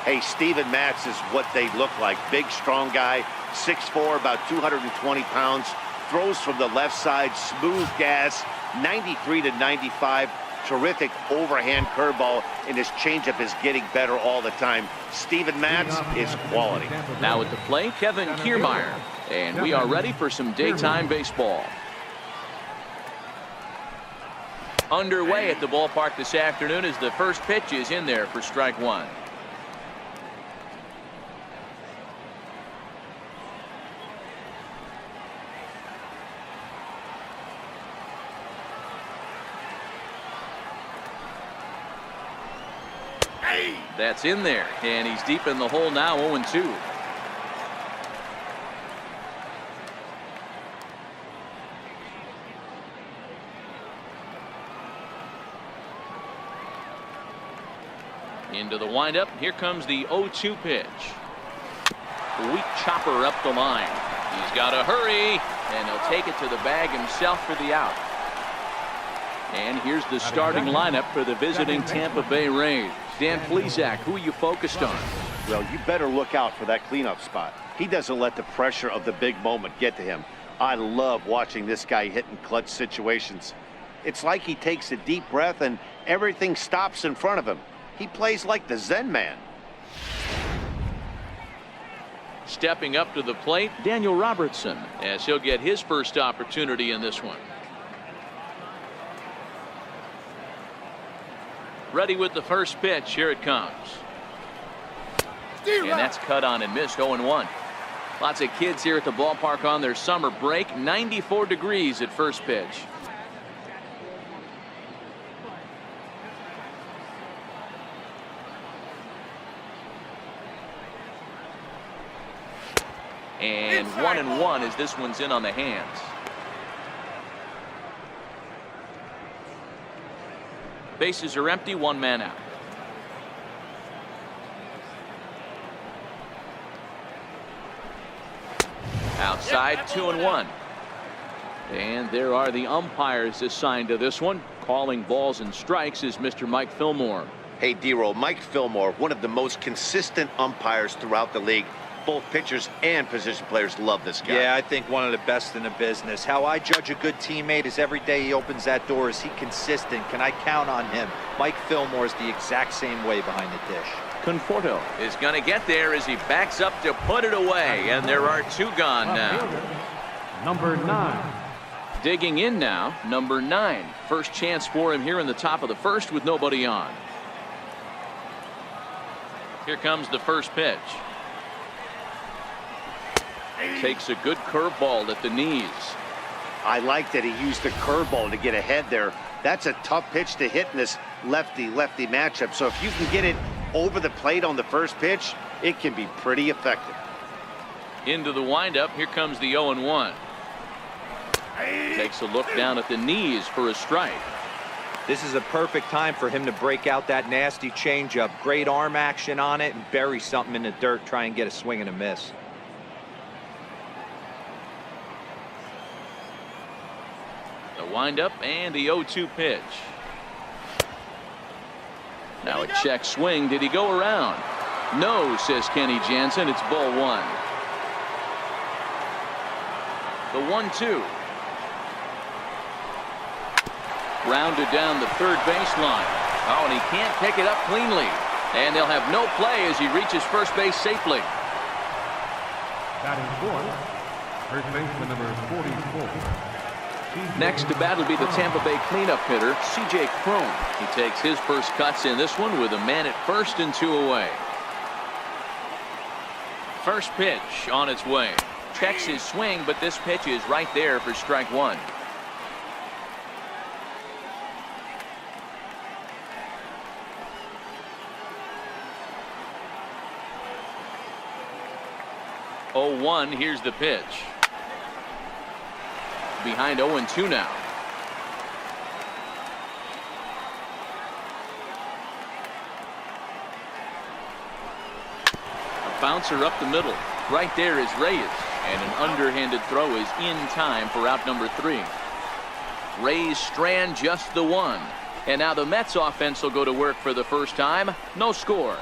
Hey, Steven Matz is what they look like. Big, strong guy, 6'4", about 220 pounds. Throws from the left side, smooth gas, 93 to 95. Terrific overhand curveball, and his changeup is getting better all the time. Steven Matz is quality. Now at the plate, Kevin Kiermaier. And we are ready for some daytime baseball. Underway at the ballpark this afternoon as the first pitch is in there for strike one. That's in there, and he's deep in the hole now, 0-2. Into the windup. Here comes the 0-2 pitch. Weak chopper up the line. He's got to hurry, and he'll take it to the bag himself for the out. And here's the starting lineup for the visiting Tampa Bay Rays. Dan Plesac, who are you focused on? Well, you better look out for that cleanup spot. He doesn't let the pressure of the big moment get to him. I love watching this guy hit in clutch situations. It's like he takes a deep breath and everything stops in front of him. He plays like the Zen man. Stepping up to the plate, Daniel Robertson, as he'll get his first opportunity in this one. Ready with the first pitch. Here it comes. And that's cut on and missed. 0-1. Lots of kids here at the ballpark on their summer break. 94 degrees at first pitch. And 1-1 as this one's in on the hands. Bases are empty, one man out. Outside, 2-1. And there are the umpires assigned to this one. Calling balls and strikes is Mr. Mike Fillmore. Hey, D-Roll, Mike Fillmore, one of the most consistent umpires throughout the league. Both pitchers and position players love this guy. Yeah, I think one of the best in the business. How I judge a good teammate is every day he opens that door. Is he consistent? Can I count on him? Mike Fillmore is the exact same way behind the dish. Conforto is going to get there as he backs up to put it away, and there are two gone now. Number 9. Digging in now, number 9. First chance for him here in the top of the first with nobody on. Here comes the first pitch. Takes a good curveball at the knees. I like that he used the curveball to get ahead there. That's a tough pitch to hit in this lefty-lefty matchup. So if you can get it over the plate on the first pitch, it can be pretty effective. Into the windup. Here comes the 0-1. Takes a look down at the knees for a strike. This is a perfect time for him to break out that nasty changeup. Great arm action on it and bury something in the dirt. Try and get a swing and a miss. The windup and the 0-2 pitch. Now a check swing. Did he go around? No, says Kenny Jansen. It's ball one. The 1-2. Rounded down the third baseline. Oh, and he can't pick it up cleanly. And they'll have no play as he reaches first base safely. Batting fourth, first baseman number 44. Next to bat will be the Tampa Bay cleanup hitter, C.J. Cron. He takes his first cuts in this one with a man at first and 2 away. First pitch on its way. Checks his swing, but this pitch is right there for strike one. Oh, 1. Here's the pitch. Behind 0-2 now. A bouncer up the middle. Right there is Reyes, and an underhanded throw is in time for out number 3. Reyes strand just the one, and now the Mets offense will go to work for the first time. No score.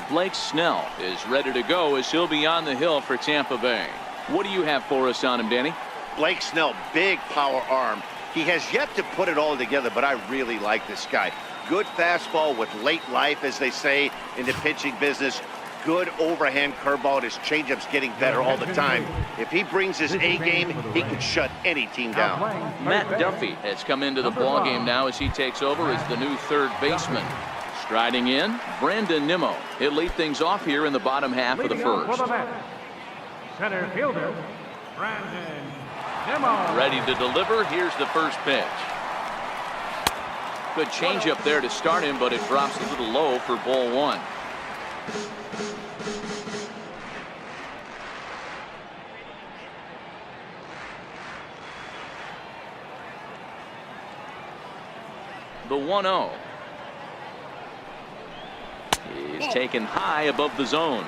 Blake Snell is ready to go as he'll be on the hill for Tampa Bay. What do you have for us on him, Danny? Blake Snell, big power arm. He has yet to put it all together, but I really like this guy. Good fastball with late life, as they say in the pitching business. Good overhand curveball. His changeup's getting better all the time. If he brings his A game, he can shut any team down. Matt Duffy has come into the ball game now as he takes over as the new third baseman. Striding in, Brandon Nimmo. He'll lead things off here in the bottom half of the first. Center fielder, Brandon Nimmo. Ready to deliver. Here's the first pitch. Good changeup there to start him, but it drops a little low for ball one. The 1-0 is taken high above the zone.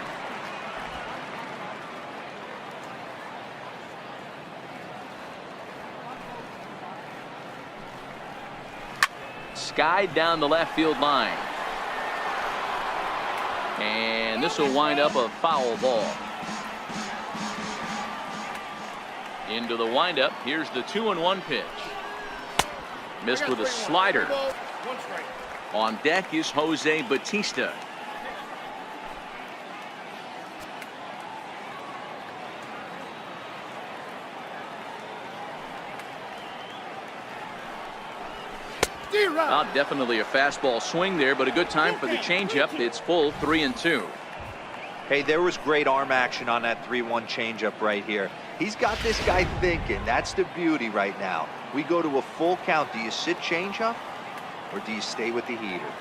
Skied down the left field line. And this will wind up a foul ball. Into the windup. Here's the 2-1 pitch. Missed with a slider. On deck is Jose Bautista. Definitely a fastball swing there, but a good time for the changeup. It's full 3-2. Hey, there was great arm action on that 3-1 changeup right here. He's got this guy thinking. That's the beauty right now. We go to a full count. Do you sit changeup or do you stay with the heater?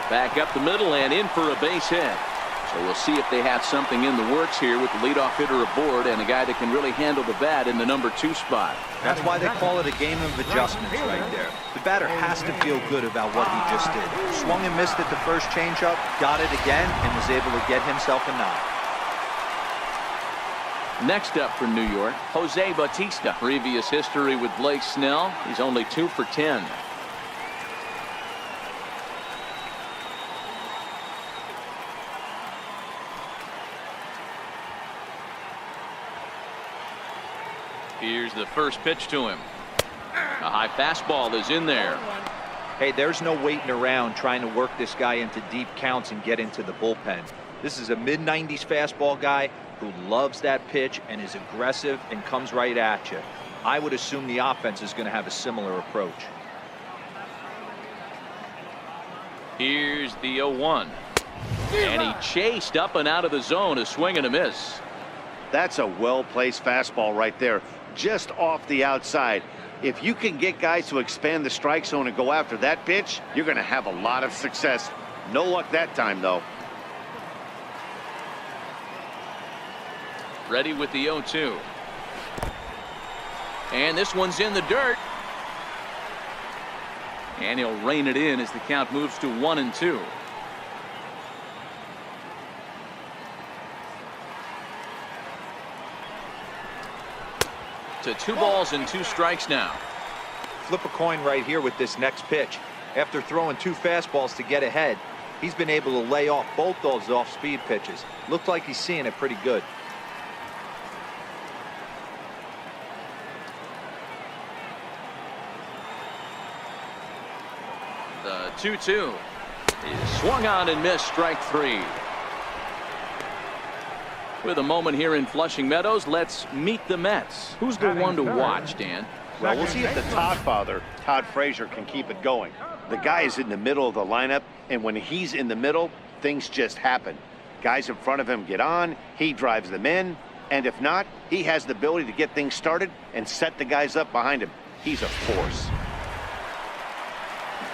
Back up the middle and in for a base hit. So we'll see if they have something in the works here with the leadoff hitter aboard and a guy that can really handle the bat in the number 2 spot. That's why they call it a game of adjustments right there. The batter has to feel good about what he just did. Swung and missed at the first changeup, got it again, and was able to get himself a knock. Next up for New York, Jose Bautista. Previous history with Blake Snell. He's only 2 for 10. Here's the first pitch to him. A high fastball is in there. Hey, there's no waiting around trying to work this guy into deep counts and get into the bullpen. This is a mid-90s fastball guy who loves that pitch and is aggressive and comes right at you. I would assume the offense is going to have a similar approach. Here's the 0-1. And he chased up and out of the zone, a swing and a miss. That's a well-placed fastball right there, just off the outside. If you can get guys to expand the strike zone and go after that pitch, you're going to have a lot of success. No luck that time, though. Ready with the 0-2. And this one's in the dirt. And he'll rein it in as the count moves to 1-2. To 2 balls and 2 strikes now. Flip a coin right here with this next pitch. After throwing 2 fastballs to get ahead, he's been able to lay off both those off-speed pitches. Looks like he's seeing it pretty good. The 2-2 is swung on and missed, strike 3. With a moment here in Flushing Meadows, let's meet the Mets. Who's the one to watch, Dan? Well, we'll see if the Todd father, Todd Frazier, can keep it going. The guy is in the middle of the lineup, and when he's in the middle, things just happen. Guys in front of him get on, he drives them in, and if not, he has the ability to get things started and set the guys up behind him. He's a force.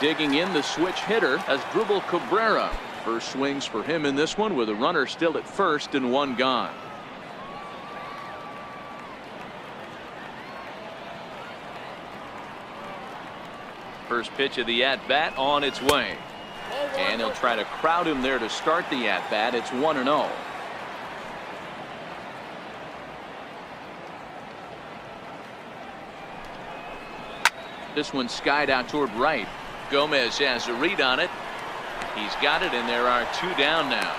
Digging in the switch hitter as Dribble Cabrera. First swings for him in this one with a runner still at first and 1 gone. First pitch of the at-bat on its way. And he'll try to crowd him there to start the at-bat. It's 1-0. This one skied out toward right. Gomez has a read on it. He's got it, and there are 2 down now.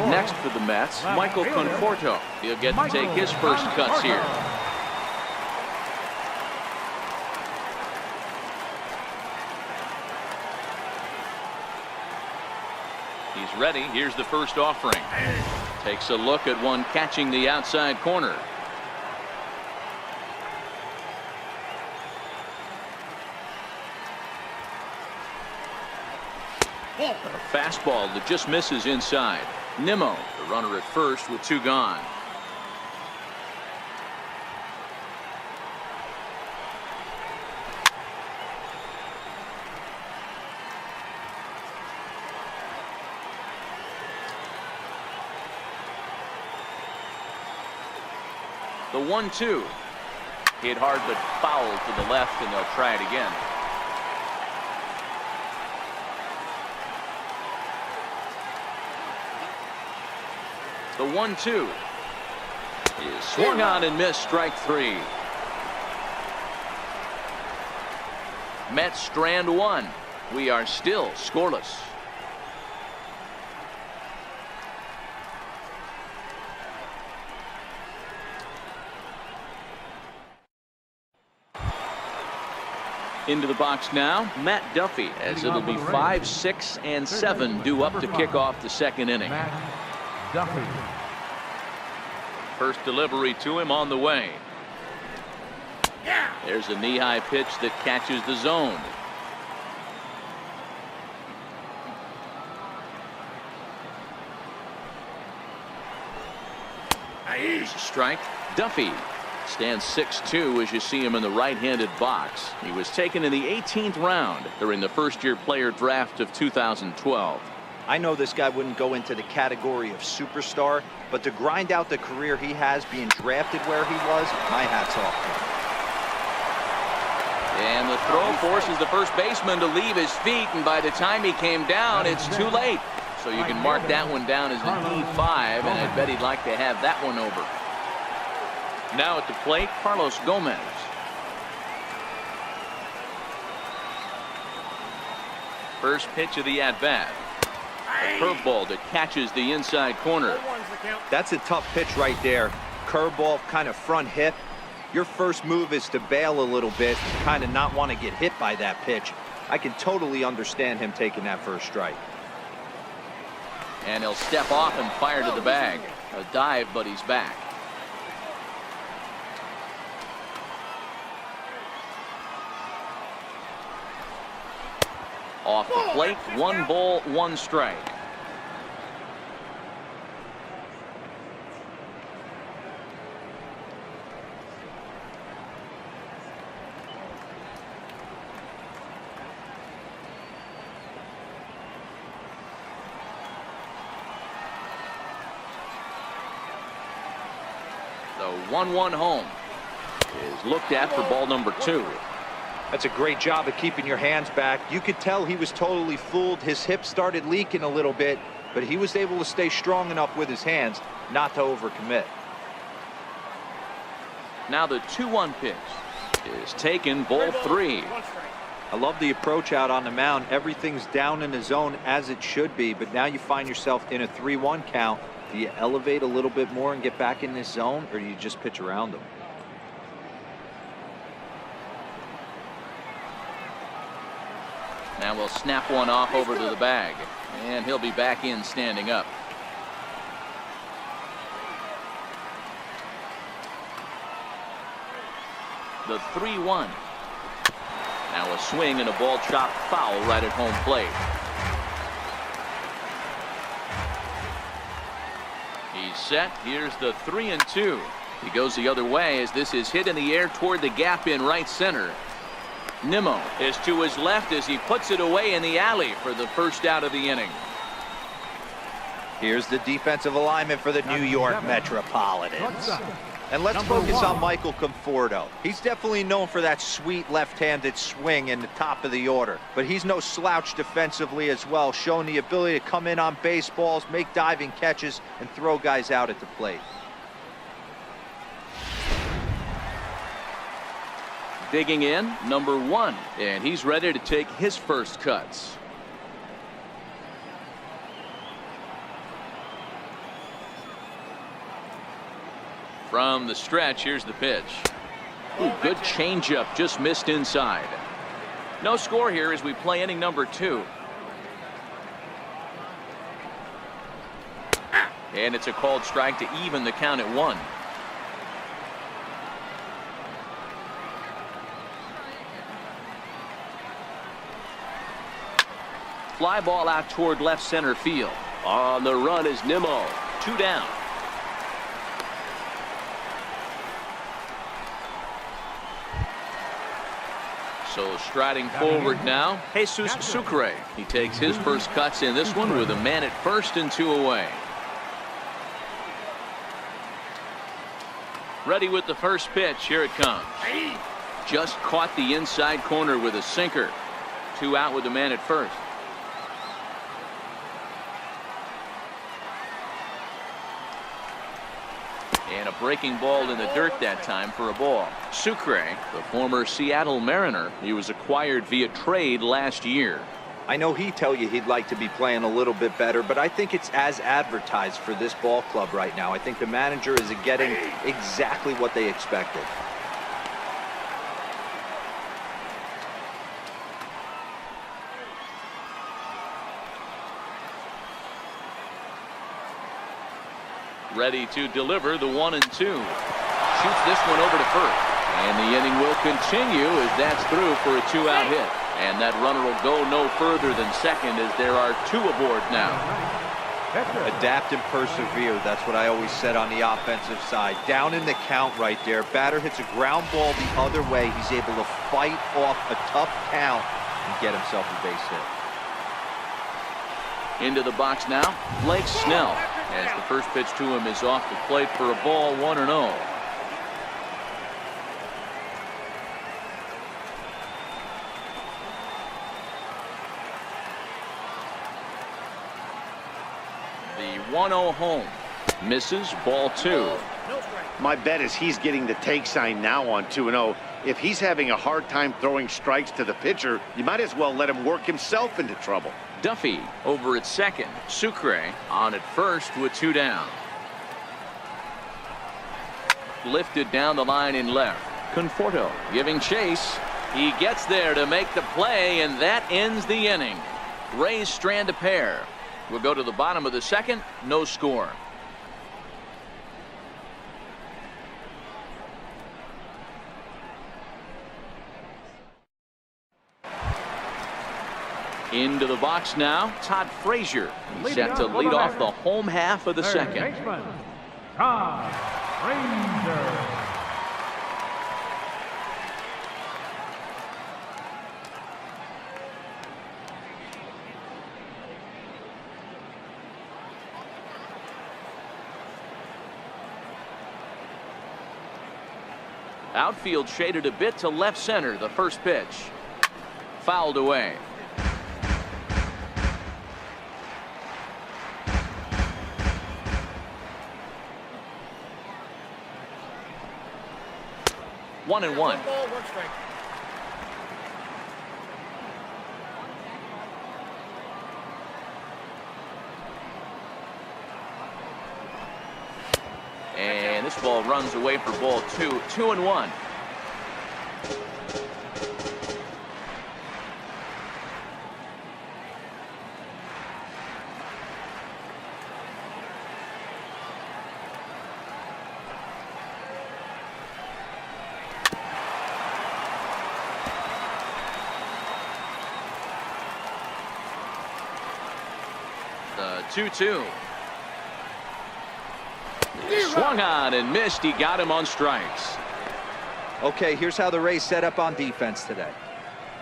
Next for the Mets, Michael Conforto. He'll get to take his first cuts here. He's ready. Here's the first offering. Takes a look at one catching the outside corner. A fastball that just misses inside. Nimmo, the runner at first with 2 gone. The 1-2. Hit hard but foul to the left, and they'll try it again. The 1-2 is swung on and missed. Strike 3. Mets strand 1. We are still scoreless. Into the box now, Matt Duffy, as it'll be 5, 6, and 7 due up to kick off the second inning. Duffy. First delivery to him on the way. There's a knee-high pitch that catches the zone. Here's a strike. Duffy stands 6'2" as you see him in the right-handed box. He was taken in the 18th round during the first-year player draft of 2012. I know this guy wouldn't go into the category of superstar, but to grind out the career he has being drafted where he was, my hat's off to him. And the throw forces the first baseman to leave his feet, and by the time he came down, it's too late. So you can mark that one down as an E5, and I bet he'd like to have that one over. Now at the plate, Carlos Gomez. First pitch of the at-bat. A curveball that catches the inside corner. That's a tough pitch right there. Curveball, kind of front hip. Your first move is to bail a little bit, kind of not want to get hit by that pitch. I can totally understand him taking that first strike. And he'll step off and fire to the bag. A dive, but he's back. Off the plate, 1 ball, 1 strike. The 1-1 home is looked at for ball number 2. That's a great job of keeping your hands back. You could tell he was totally fooled. His hip started leaking a little bit, but he was able to stay strong enough with his hands not to overcommit. Now the 2-1 pitch is taken, ball 3. I love the approach out on the mound. Everything's down in the zone as it should be, but now you find yourself in a 3-1 count. Do you elevate a little bit more and get back in this zone, or do you just pitch around them? Now we'll snap one off over to the bag, and he'll be back in standing up. The 3-1. Now a swing and a ball chopped foul right at home plate. He's set. Here's the 3-2. He goes the other way as this is hit in the air toward the gap in right center. Nimmo is to his left as he puts it away in the alley for the first out of the inning. Here's the defensive alignment for the New York Metropolitans. And let's focus on Michael Conforto. He's definitely known for that sweet left-handed swing in the top of the order. But he's no slouch defensively as well, showing the ability to come in on baseballs, make diving catches, and throw guys out at the plate. Digging in, number 1, and he's ready to take his first cuts. From the stretch, here's the pitch. Ooh, good changeup, just missed inside. No score here as we play inning number 2. And it's a called strike to even the count at 1. Fly ball out toward left center field. On the run is Nimmo. 2 down. So striding forward now, Jesus Sucre. He takes his first cuts in this one with a man at first and 2 away. Ready with the first pitch. Here it comes. Just caught the inside corner with a sinker. 2 out with the man at first. And a breaking ball in the dirt that time for a ball. Sucre, the former Seattle Mariner, he was acquired via trade last year. I know he'd tell you he'd like to be playing a little bit better, but I think it's as advertised for this ball club right now. I think the manager is getting exactly what they expected. Ready to deliver the 1 and 2. Shoots this one over to first. And the inning will continue as that's through for a 2-out hit. And that runner will go no further than second as there are 2 aboard now. Adapt and persevere. That's what I always said on the offensive side. Down in the count right there. Batter hits a ground ball the other way. He's able to fight off a tough count and get himself a base hit. Into the box now, Blake Snell. As the first pitch to him is off the plate for a ball, 1-0. The 1-0 home. Misses, ball 2. My bet is he's getting the take sign now on 2-0. If he's having a hard time throwing strikes to the pitcher, you might as well let him work himself into trouble. Duffy over at second. Sucre on at first with 2 down. Lifted down the line in left. Conforto giving chase. He gets there to make the play, and that ends the inning. Rays strand a pair. We'll go to the bottom of the second. No score. Into the box now, Todd Frazier. He's set to lead off the home half of the second. Todd Frazier. Outfield shaded a bit to left center. The first pitch. Fouled away. One and one. And this ball runs away for ball 2. 2-1. The 2-2. Swung on and missed. He got him on strikes. Okay, here's how the Rays set up on defense today.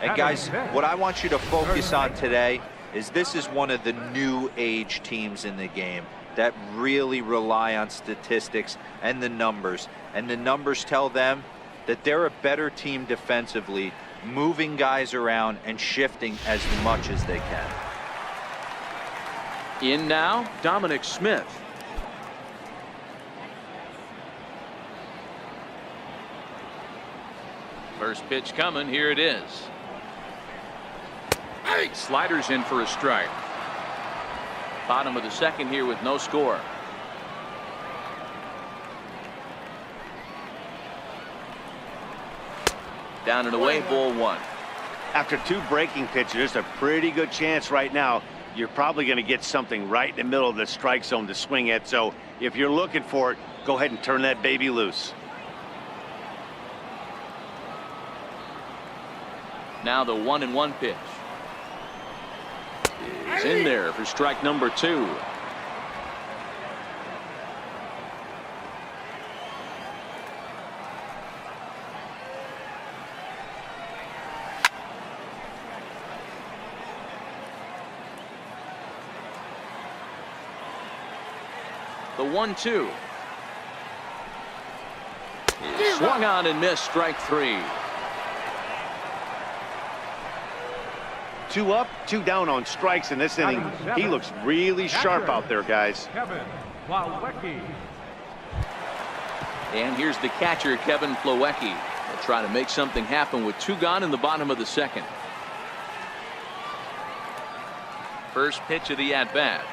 And guys, what I want you to focus on today is this is one of the new age teams in the game that really rely on statistics and the numbers. And the numbers tell them that they're a better team defensively, moving guys around and shifting as much as they can. In now, Dominic Smith. First pitch coming. Here it is. Sliders in for a strike. Bottom of the second here with no score. Down and away, ball one. After two breaking pitches, there's a pretty good chance right now you're probably going to get something right in the middle of the strike zone to swing at. So if you're looking for it, go ahead and turn that baby loose. Now the 1-1 pitch is in there for strike number 2. The 1-2 swung on and missed. Strike 3. 2 up, 2 down on strikes in this inning. He looks really sharp out there, guys. And here's the catcher, Kevin Plawecki. They'll try to make something happen with 2 gone in the bottom of the second. First pitch of the at-bat.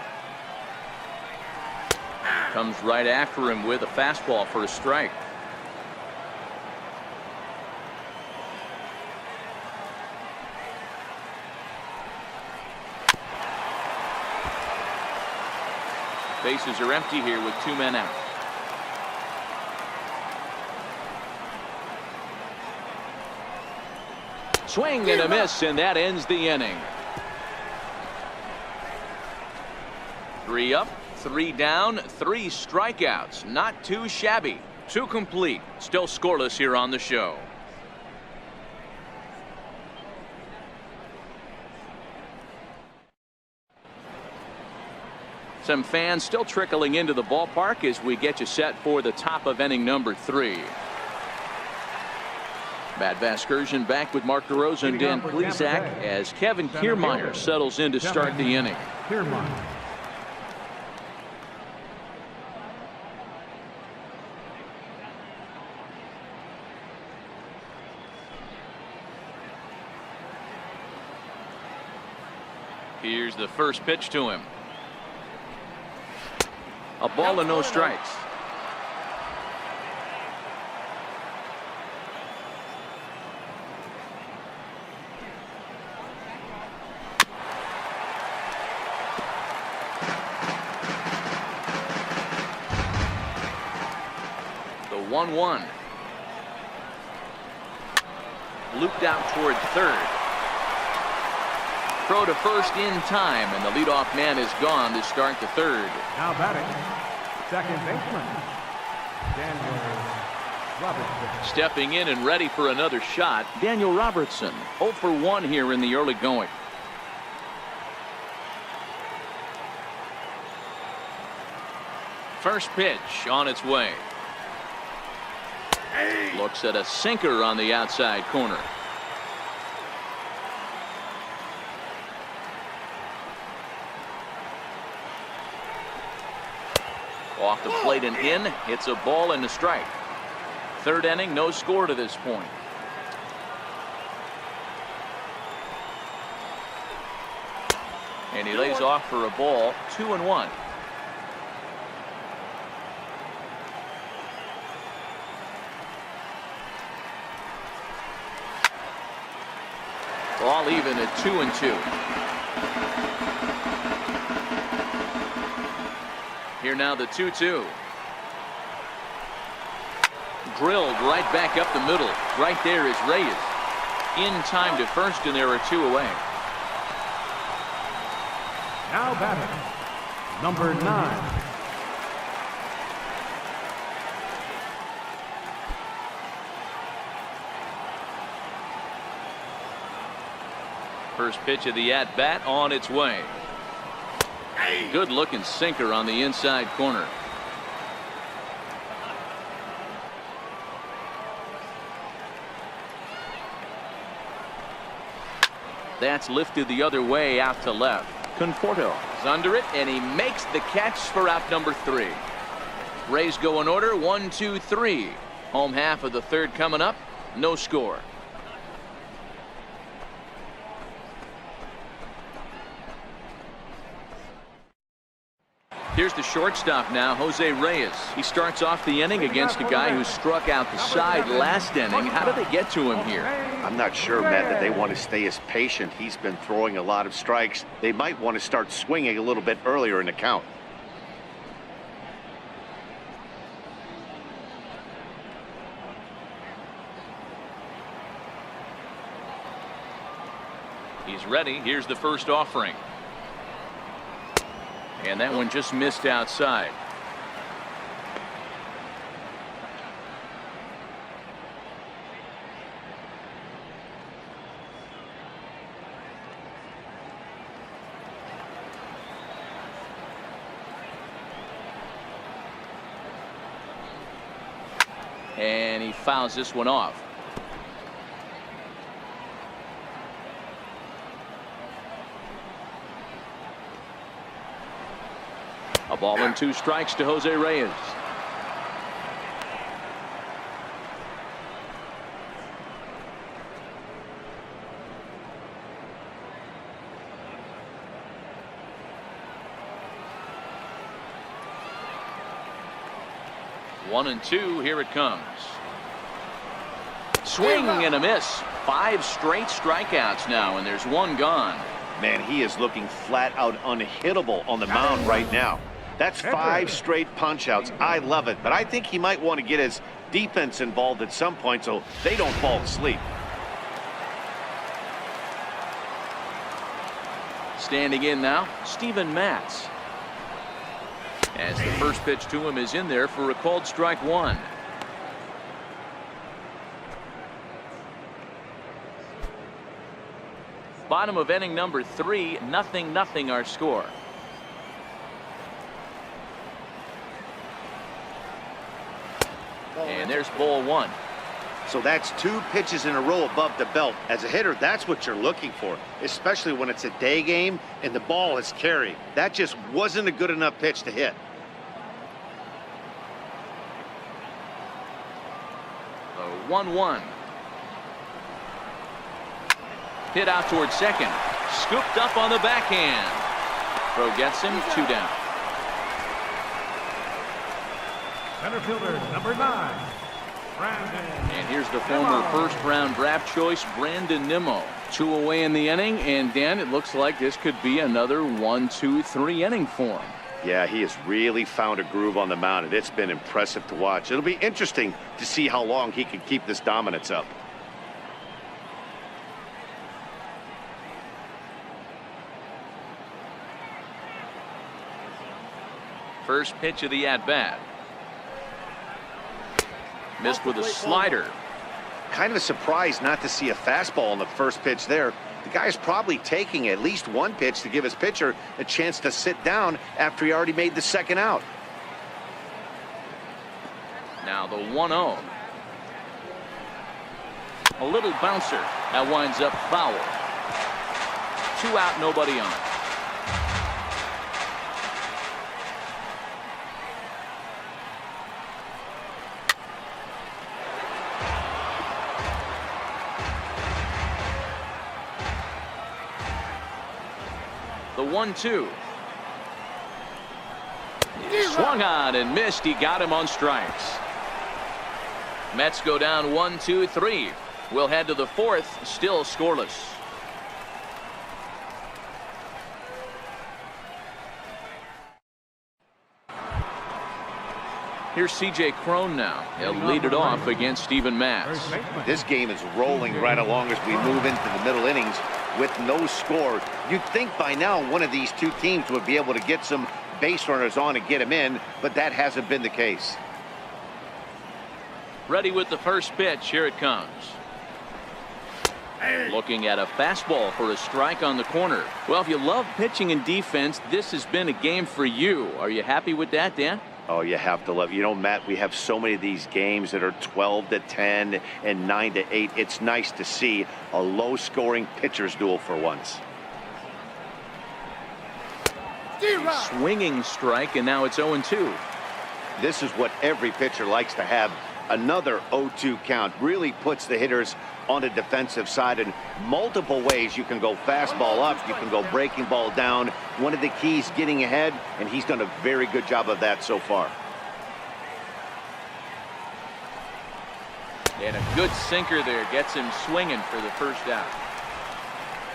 Comes right after him with a fastball for a strike. Bases are empty here with 2 men out. Swing and a miss, and that ends the inning. 3 up, 3 down, 3 strikeouts. Not too shabby. 2 complete. Still scoreless here on the show. Some fans still trickling into the ballpark as we get you set for the top of inning number 3. Matt Vasgersian back with Mark DeRosa and Dan Plesac as Kevin Kiermaier settles in to start the inning. Here's the first pitch to him. A ball and no strikes. The 1-1. Looped out toward third. Throw to first in time, and the leadoff man is gone to start the third. Now batting, second baseman, Daniel Robertson. Stepping in and ready for another shot, Daniel Robertson. 0 for 1 here in the early going. First pitch on its way. Looks at a sinker on the outside corner. Off the plate and in. It's a ball and a strike. Third inning, no score to this point. And he lays off for a ball. 2-1. All even at 2-2. Here now the 2-2. Drilled right back up the middle. Right there is Reyes. In time to first, and there are 2 away. Now batting, number 9. First pitch of the at-bat on its way. Good looking sinker on the inside corner. That's lifted the other way out to left. Conforto is under it, and he makes the catch for out number 3. Rays go in order. 1, 2, 3. Home half of the third coming up. No score. Here's the shortstop now, Jose Reyes. He starts off the inning against a guy who struck out the side last inning. How did they get to him here? I'm not sure, Matt, that they want to stay as patient. He's been throwing a lot of strikes. They might want to start swinging a little bit earlier in the count. He's ready. Here's the first offering. And that one just missed outside. And he fouls this one off. A ball and 2 strikes to Jose Reyes. One and 2, here it comes. Swing and a miss. 5 straight strikeouts now, and there's 1 gone. Man, he is looking flat out unhittable on the mound right now. That's 5 straight punch-outs. I love it, but I think he might want to get his defense involved at some point so they don't fall asleep. Standing in now, Steven Matz. As the first pitch to him is in there for a called strike 1. Bottom of inning number 3, 0-0 our score. And there's ball 1. So that's 2 pitches in a row above the belt. As a hitter, that's what you're looking for, especially when it's a day game and the ball is carried. That just wasn't a good enough pitch to hit. The 1-1. Hit out towards second. Scooped up on the backhand. Throw gets him, 2 down. Center fielder, number 9, Brandon. And here's the former first-round draft choice, Brandon Nimmo. 2 away in the inning, and Dan, it looks like this could be another 1-2-3 inning for him. Yeah, he has really found a groove on the mound, and it's been impressive to watch. It'll be interesting to see how long he can keep this dominance up. First pitch of the at-bat. Missed with a slider. Kind of a surprise not to see a fastball on the first pitch there. The guy's probably taking at least 1 pitch to give his pitcher a chance to sit down after he already made the second out. Now the 1-0. A little bouncer. That winds up foul. 2 out, nobody on. The 1-2. Swung on and missed. He got him on strikes. Mets go down 1-2-3. We'll head to the 4th, still scoreless. Here's C.J. Cron now. He'll lead it off against Steven Matz. This game is rolling right along as we move into the middle innings with no score. You'd think by now one of these 2 teams would be able to get some base runners on and get them in, but that hasn't been the case. Ready with the first pitch. Here it comes. Looking at a fastball for a strike on the corner. Well, if you love pitching and defense, this has been a game for you. Are you happy with that, Dan? Oh, you have to love. You know, Matt, we have so many of these games that are 12-10 and 9-8. It's nice to see a low-scoring pitcher's duel for once. Swinging strike, and now it's 0-2. This is what every pitcher likes to have. Another 0-2 count really puts the hitters on the defensive side in multiple ways. You can go fastball up, you can go breaking ball down. One of the keys, getting ahead, and he's done a very good job of that so far. And a good sinker there gets him swinging for the first out.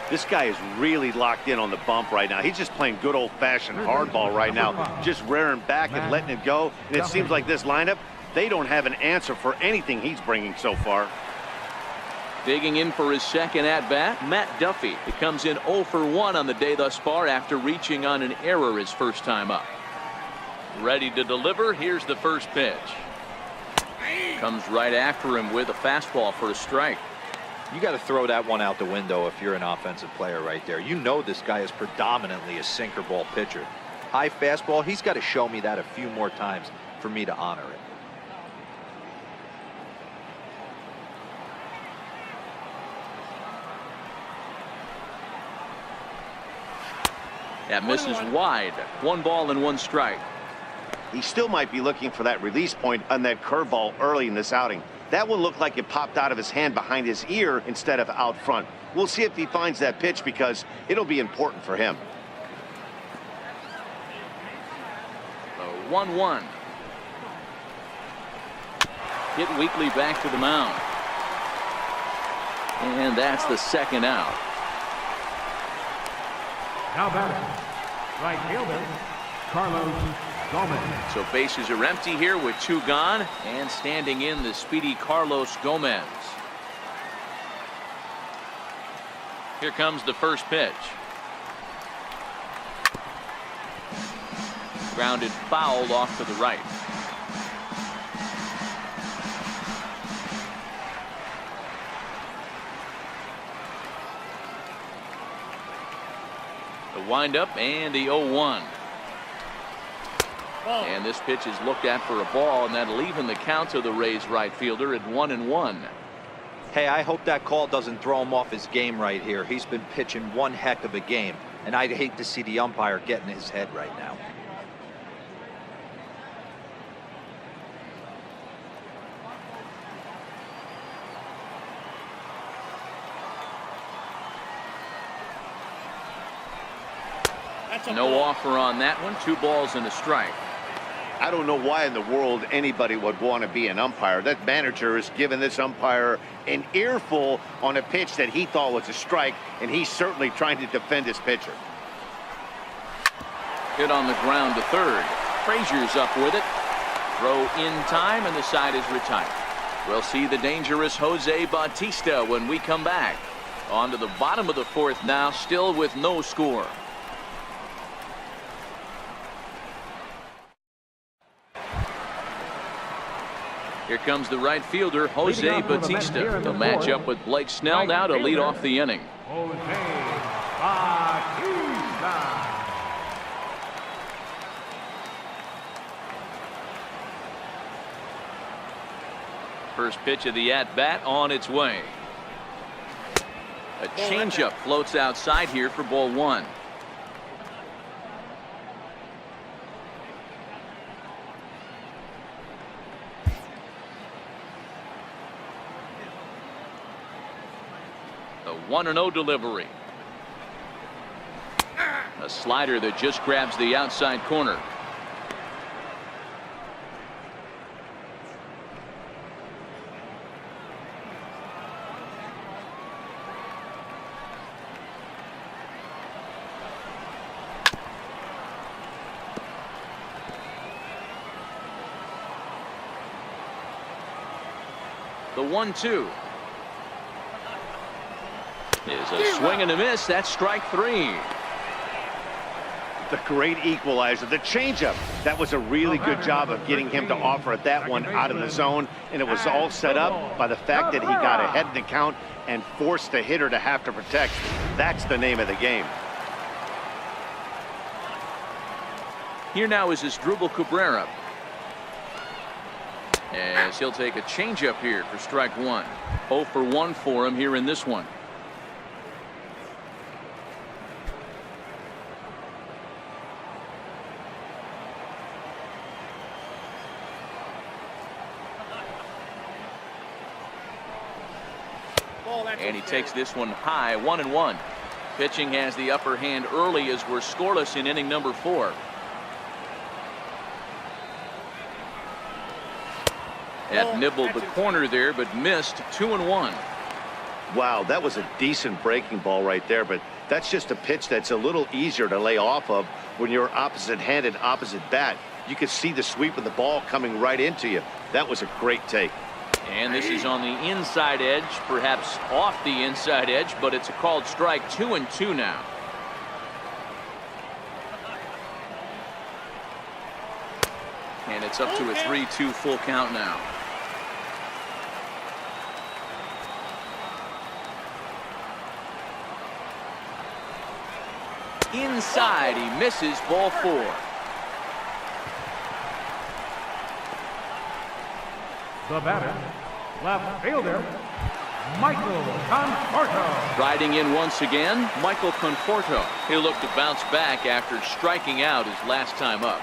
This guy is really locked in on the bump right now. He's just playing good old-fashioned hardball right now, just rearing back and letting it go. And it seems like this lineup, they don't have an answer for anything he's bringing so far. Digging in for his second at-bat, Matt Duffy. It comes in 0 for 1 on the day thus far after reaching on an error his first time up. Ready to deliver. Here's the first pitch. Comes right after him with a fastball for a strike. You got to throw that one out the window if you're an offensive player right there. You know this guy is predominantly a sinker ball pitcher. High fastball, he's got to show me that a few more times for me to honor it. That misses wide. 1 ball and 1 strike. He still might be looking for that release point on that curveball early in this outing. That one looked like it popped out of his hand behind his ear instead of out front. We'll see if he finds that pitch because it'll be important for him. 1-1. Hit weakly back to the mound. And that's the second out. Now batting, right fielder, Carlos Gomez. So bases are empty here with 2 gone, and standing in the speedy Carlos Gomez. Here comes the first pitch. Grounded foul off to the right. The windup and the 0-1. And this pitch is looked at for a ball, and that'll even the count to the Rays right fielder at 1-1. Hey, I hope that call doesn't throw him off his game right here. He's been pitching one heck of a game, and I'd hate to see the umpire get in his head right now. No offer on that one. 2 balls and a strike. I don't know why in the world anybody would want to be an umpire. That manager is giving this umpire an earful on a pitch that he thought was a strike, and he's certainly trying to defend his pitcher. Hit on the ground to third. Frazier's up with it. Throw in time, and the side is retired. We'll see the dangerous Jose Bautista when we come back. On to the bottom of the 4th now, still with no score. Here comes the right fielder, Jose Bautista. He'll match up with Blake Snell now to lead off the inning. Jose Bautista. First pitch of the at-bat on its way. A changeup floats outside here for ball 1. The 1-0 delivery. A slider that just grabs the outside corner. The 1-2. Is a swing and a miss. That's strike 3. The great equalizer, the changeup. That was a really good job of getting him to offer that one out of the zone, and it was all set up by the fact that he got ahead in the count and forced the hitter to have to protect. That's the name of the game. Here now is Asdrubal Cabrera, as he'll take a changeup here for strike 1. 0 for 1 for him here in this one. And he takes this one high, 1-1. Pitching has the upper hand early as we're scoreless in inning number 4. Had nibbled the corner there, but missed. 2-1. Wow, that was a decent breaking ball right there, but that's just a pitch that's a little easier to lay off of when you're opposite-handed, opposite bat. You could see the sweep of the ball coming right into you. That was a great take. And this is on the inside edge, perhaps off the inside edge, but it's a called strike. 2-2 now. And it's up to a 3-2 full count now. Inside, he misses. Ball 4. The batter, left fielder, Michael Conforto. Riding in once again, Michael Conforto. He'll look to bounce back after striking out his last time up.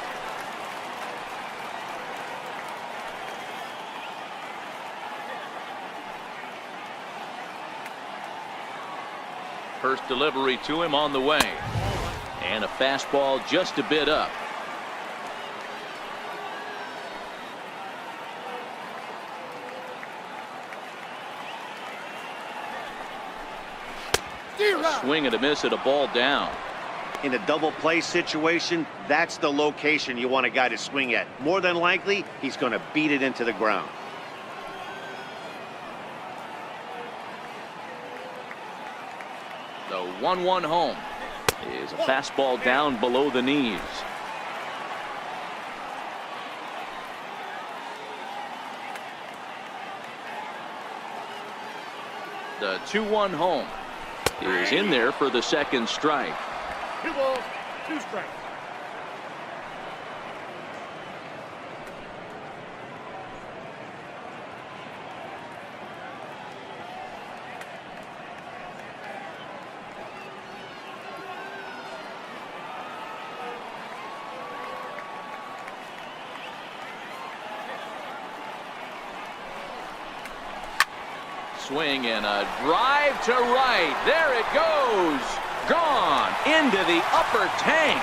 First delivery to him on the way. And a fastball just a bit up. A swing and a miss at a ball down. In a double play situation, that's the location you want a guy to swing at. More than likely, he's going to beat it into the ground. The 1-1 home is a fastball down below the knees. The 2-1 home is in there for the second strike. 2 balls, 2 strikes. Swing and a drive to right. There it goes. Gone into the upper tank.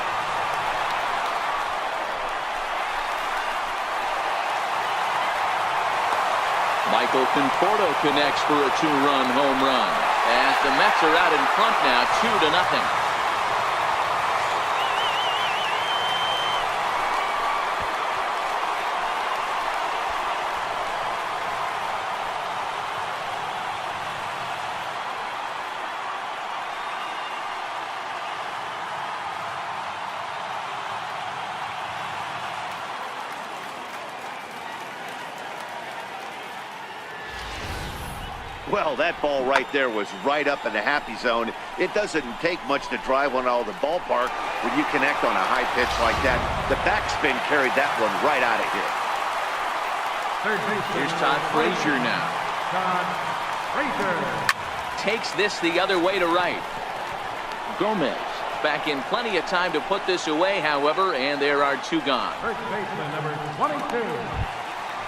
Michael Conforto connects for a 2-run home run. As the Mets are out in front now, 2-0. Well, that ball right there was right up in the happy zone. It doesn't take much to drive one out of the ballpark when you connect on a high pitch like that. The backspin carried that one right out of here. Here's Todd Frazier now. Todd Frazier takes this the other way to right. Gomez back in plenty of time to put this away, however, and there are 2 gone. First baseman number 22,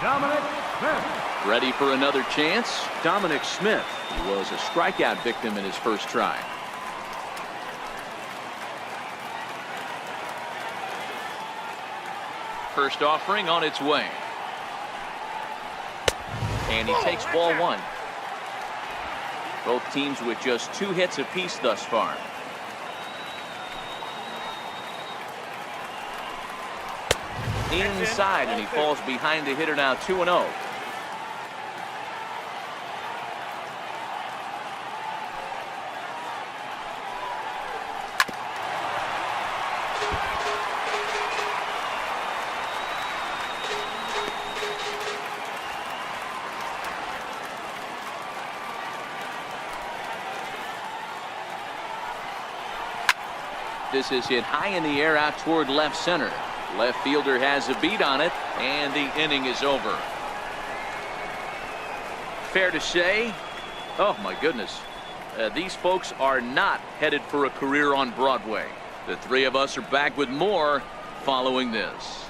Dominic Smith. Ready for another chance? Dominic Smith. He was a strikeout victim in his first try. First offering on its way. And he takes ball 1. Both teams with just 2 hits apiece thus far. Inside, and he falls behind the hitter now. 2-0. This is hit high in the air out toward left center. Left fielder has a beat on it, and the inning is over. Fair to say, oh my goodness, these folks are not headed for a career on Broadway. The 3 of us are back with more following this.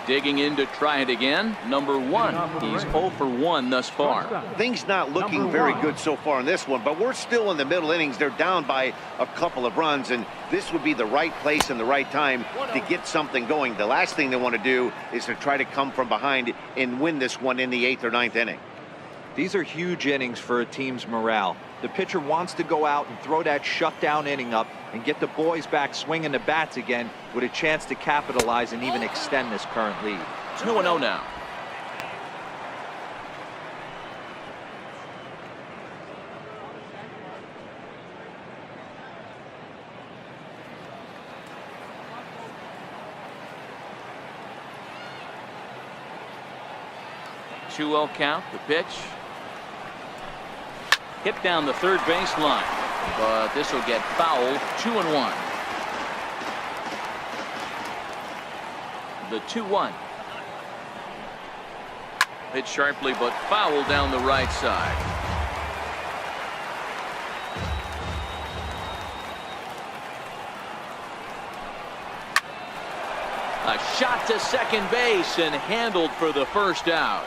Digging in to try it again. Number 1. He's 0 for 1 thus far. Things not looking very good so far in this one, but we're still in the middle innings. They're down by a couple of runs, and this would be the right place and the right time to get something going. The last thing they want to do is to try to come from behind and win this one in the 8th or 9th inning. These are huge innings for a team's morale. The pitcher wants to go out and throw that shutdown inning up and get the boys back swinging the bats again with a chance to capitalize and even extend this current lead. 2-0 now. Two-0 count. The pitch. Hit down the third baseline, but this will get fouled. 2-1. The 2-1. Hit sharply, but foul down the right side. A shot to second base and handled for the first out.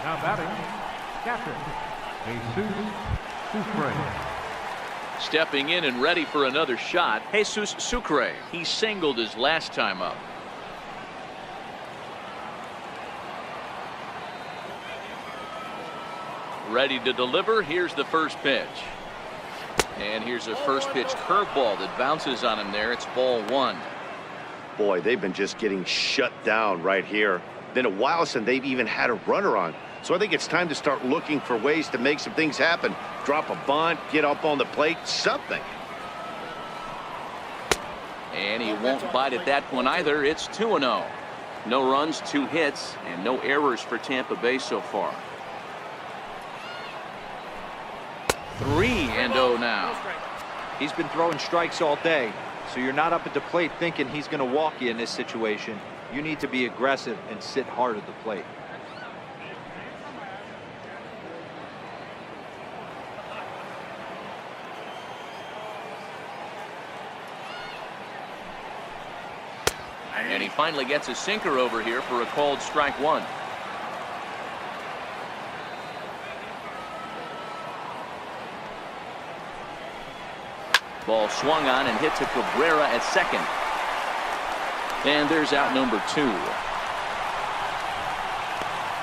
Now batting, catcher, Jesus Sucre. Stepping in and ready for another shot, Jesus Sucre. He singled his last time up. Ready to deliver. Here's the first pitch. And here's a first pitch curveball that bounces on him there. It's ball 1. Boy, they've been just getting shut down right here. Been a while since they've even had a runner on. So I think it's time to start looking for ways to make some things happen. Drop a bunt, get up on the plate, something. And he won't bite at that one either. It's 2-0. No runs, 2 hits, and no errors for Tampa Bay so far. 3-0 now. He's been throwing strikes all day, so you're not up at the plate thinking he's going to walk you in this situation. You need to be aggressive and sit hard at the plate. And he finally gets a sinker over here for a called strike 1. Ball swung on and hit to Cabrera at second. And there's out number 2.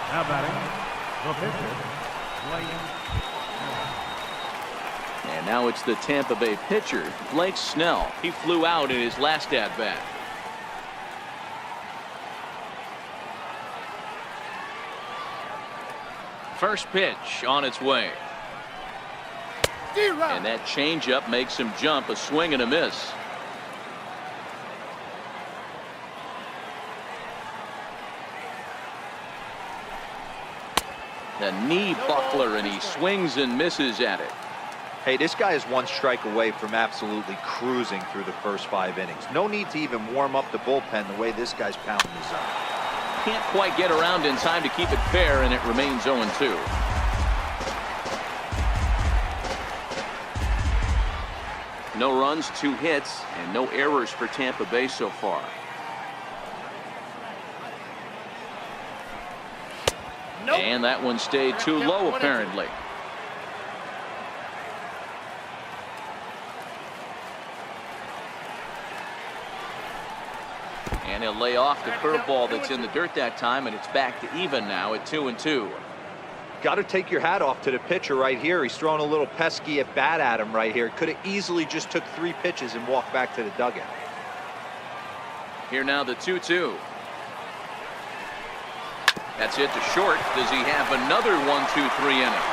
Now batting, the pitcher, Blake. And now it's the Tampa Bay pitcher, Blake Snell. He flew out in his last at-bat. First pitch on its way. And that changeup makes him jump. A swing and a miss. The knee buckler, and he swings and misses at it. Hey, this guy is 1 strike away from absolutely cruising through the first 5 innings. No need to even warm up the bullpen the way this guy's pounding the zone. Can't quite get around in time to keep it fair, and it remains 0-2. No runs, 2 hits, and no errors for Tampa Bay so far. Nope. And that one stayed too low, apparently. And he'll lay off the curveball that's in the dirt that time, and it's back to even now at 2-2. Got to take your hat off to the pitcher right here. He's throwing a little pesky at bat at him right here. Could have easily just took 3 pitches and walked back to the dugout. Here now the 2-2. That's it to short. Does he have another 1-2-3 inning?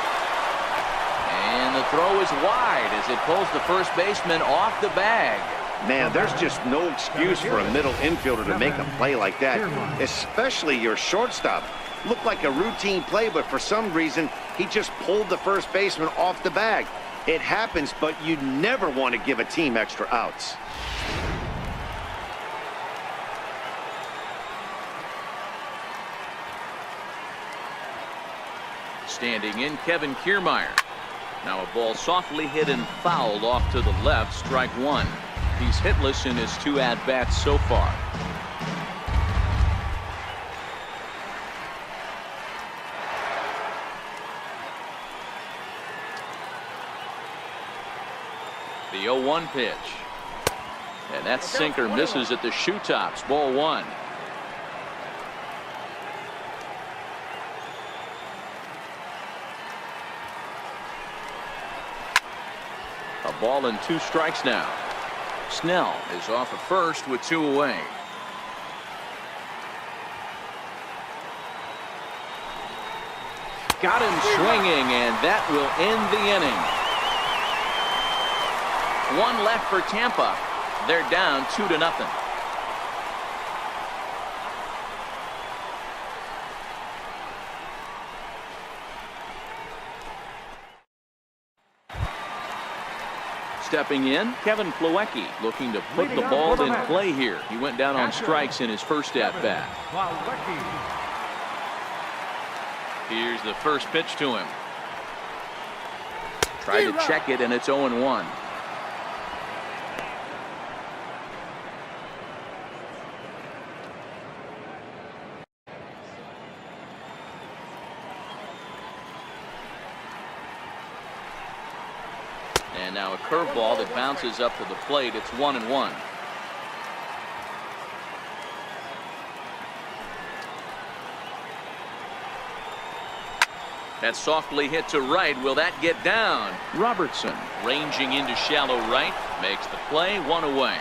And the throw is wide as it pulls the first baseman off the bag. Man, there's just no excuse for a middle infielder to make a play like that, especially your shortstop. Looked like a routine play, but for some reason, he just pulled the first baseman off the bag. It happens, but you never want to give a team extra outs. Standing in, Kevin Kiermaier. Now a ball softly hit and fouled off to the left, strike 1. He's hitless in his 2 at-bats so far. 0-1 pitch. And that sinker misses at the shoe tops. Ball 1. A ball and 2 strikes now. Snell is off at first with 2 away. Got him swinging, and that will end the inning. 1 left for Tampa. They're down 2-0. Stepping in, Kevin Plawecki looking to put the ball in play here. He went down on strikes in his first at-bat. Here's the first pitch to him. Tried to check it, and it's 0-1. And now a curveball that bounces up to the plate. It's 1-1. That's softly hit to right. Will that get down? Robertson ranging into shallow right. Makes the play. 1 away.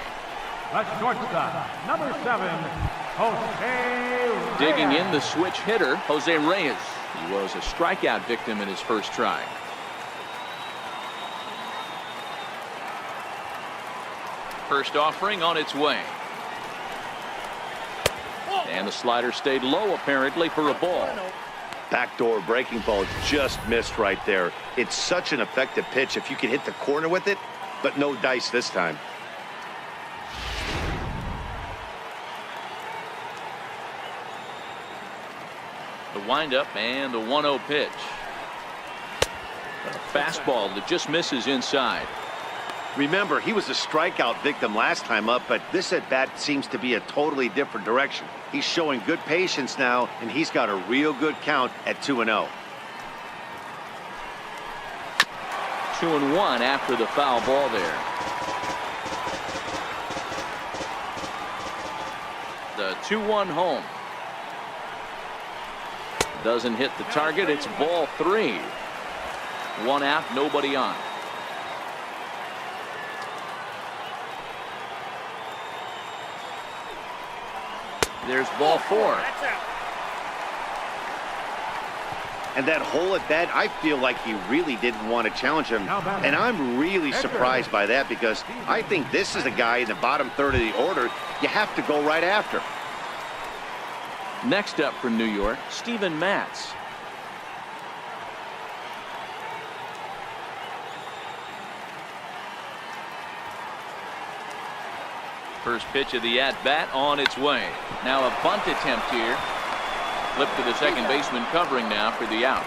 The shortstop, number 7, Jose Reyes. Digging in, the switch hitter, Jose Reyes. He was a strikeout victim in his first try. First offering on its way. And the slider stayed low apparently for a ball. Backdoor breaking ball just missed right there. It's such an effective pitch if you can hit the corner with it, but no dice this time. The windup and the 1-0 pitch. A fastball that just misses inside. Remember, he was a strikeout victim last time up, but this at-bat seems to be a totally different direction. He's showing good patience now, and he's got a real good count at 2-0. 2-1 after the foul ball there. The 2-1 home. Doesn't hit the target. It's ball 3. 1 out, nobody on. There's ball 4. And that whole at bat, I feel like he really didn't want to challenge him. And I'm really surprised by that, because I think this is a guy in the bottom third of the order you have to go right after. Next up for New York, Steven Matz. First pitch of the at-bat on its way. Now a bunt attempt here. Flip to the second baseman covering now for the out.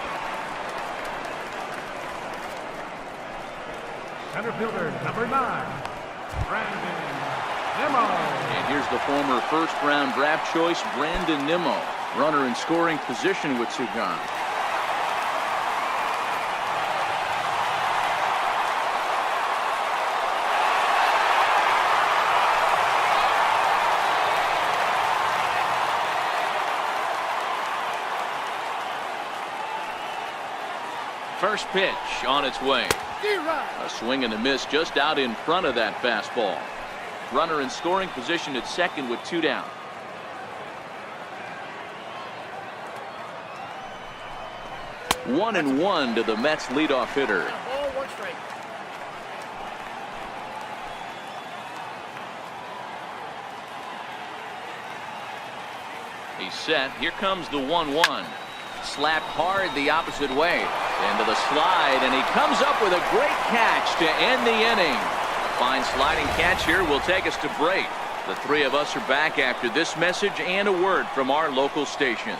Center fielder, number 9, Brandon Nimmo. And here's the former first-round draft choice, Brandon Nimmo. Runner in scoring position with 2 gone. First pitch on its way. A swing and a miss just out in front of that fastball. Runner in scoring position at second with 2 down. One and 1 to the Mets leadoff hitter. He's set. Here comes the 1-1. Slapped hard the opposite way into the slide, and he comes up with a great catch to end the inning. A fine sliding catch here will take us to break. The 3 of us are back after this message and a word from our local stations.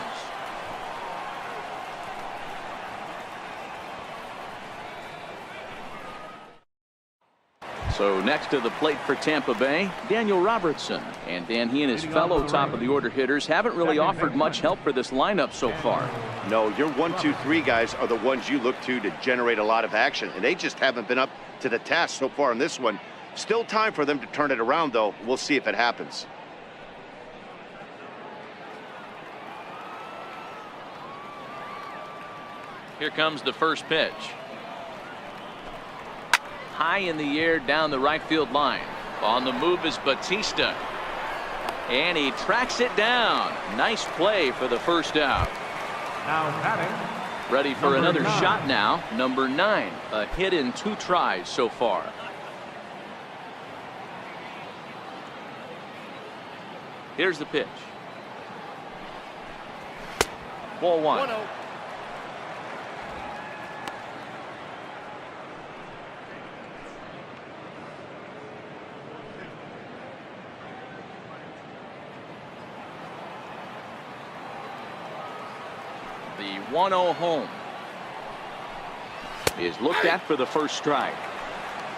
So next to the plate for Tampa Bay, Daniel Robertson. And Dan, he and his fellow top of the order hitters haven't really offered much help for this lineup so far. No, your 1, 2, 3 guys are the ones you look to generate a lot of action, and they just haven't been up to the task so far in this one. Still time for them to turn it around, though. We'll see if it happens. Here comes the first pitch. High in the air down the right field line. On the move is Batista. And he tracks it down. Nice play for the first out. Now batting. Ready for another 9. shot now. Number 9. A hit in 2 tries so far. Here's the pitch. Ball 1. 1-0. The 1-0 home is looked at for the first strike.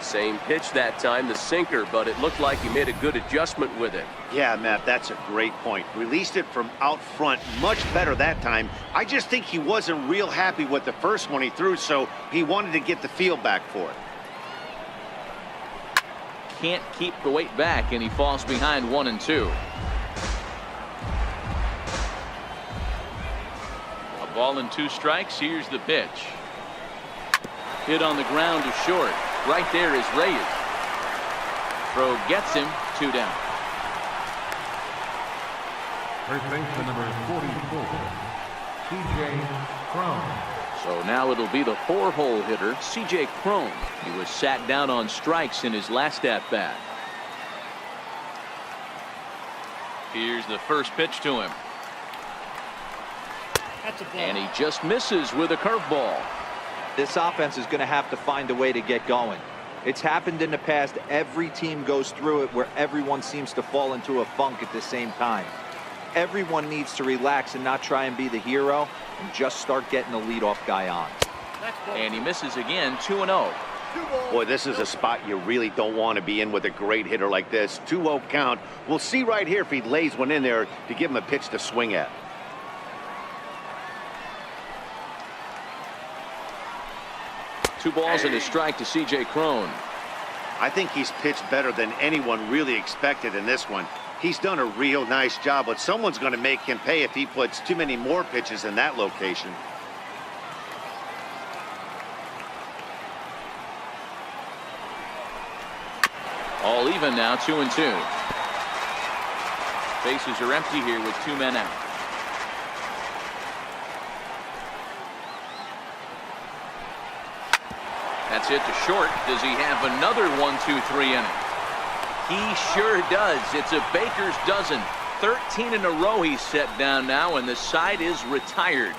Same pitch that time, the sinker, but it looked like he made a good adjustment with it. Yeah, Matt, that's a great point. Released it from out front much better that time. I just think he wasn't real happy with the first one he threw, so he wanted to get the feel back for it. Can't keep the weight back, and he falls behind 1-2. A ball and 2 strikes. Here's the pitch. Hit on the ground to short. Right there is Reyes. Throw gets him. 2 down. First baseman number 44, C.J. Crum. So now it'll be the 4-hole hitter, C.J. Crum. He was sat down on strikes in his last at-bat. Here's the first pitch to him. And he just misses with a curveball. This offense is going to have to find a way to get going. It's happened in the past. Every team goes through it where everyone seems to fall into a funk at the same time. Everyone needs to relax and not try and be the hero and just start getting the leadoff guy on. And he misses again. 2-0. Boy, this is a spot you really don't want to be in with a great hitter like this. 2-0 count. We'll see right here if he lays one in there to give him a pitch to swing at. Two balls and a strike to C.J. Cron. I think he's pitched better than anyone really expected in this one. He's done a real nice job, but someone's going to make him pay if he puts too many more pitches in that location. All even now, 2-2. Bases are empty here with 2 men out. That's it to short. Does he have another 1-2-3 inning? He sure does. It's a baker's dozen. 13 in a row he's set down now, and the side is retired.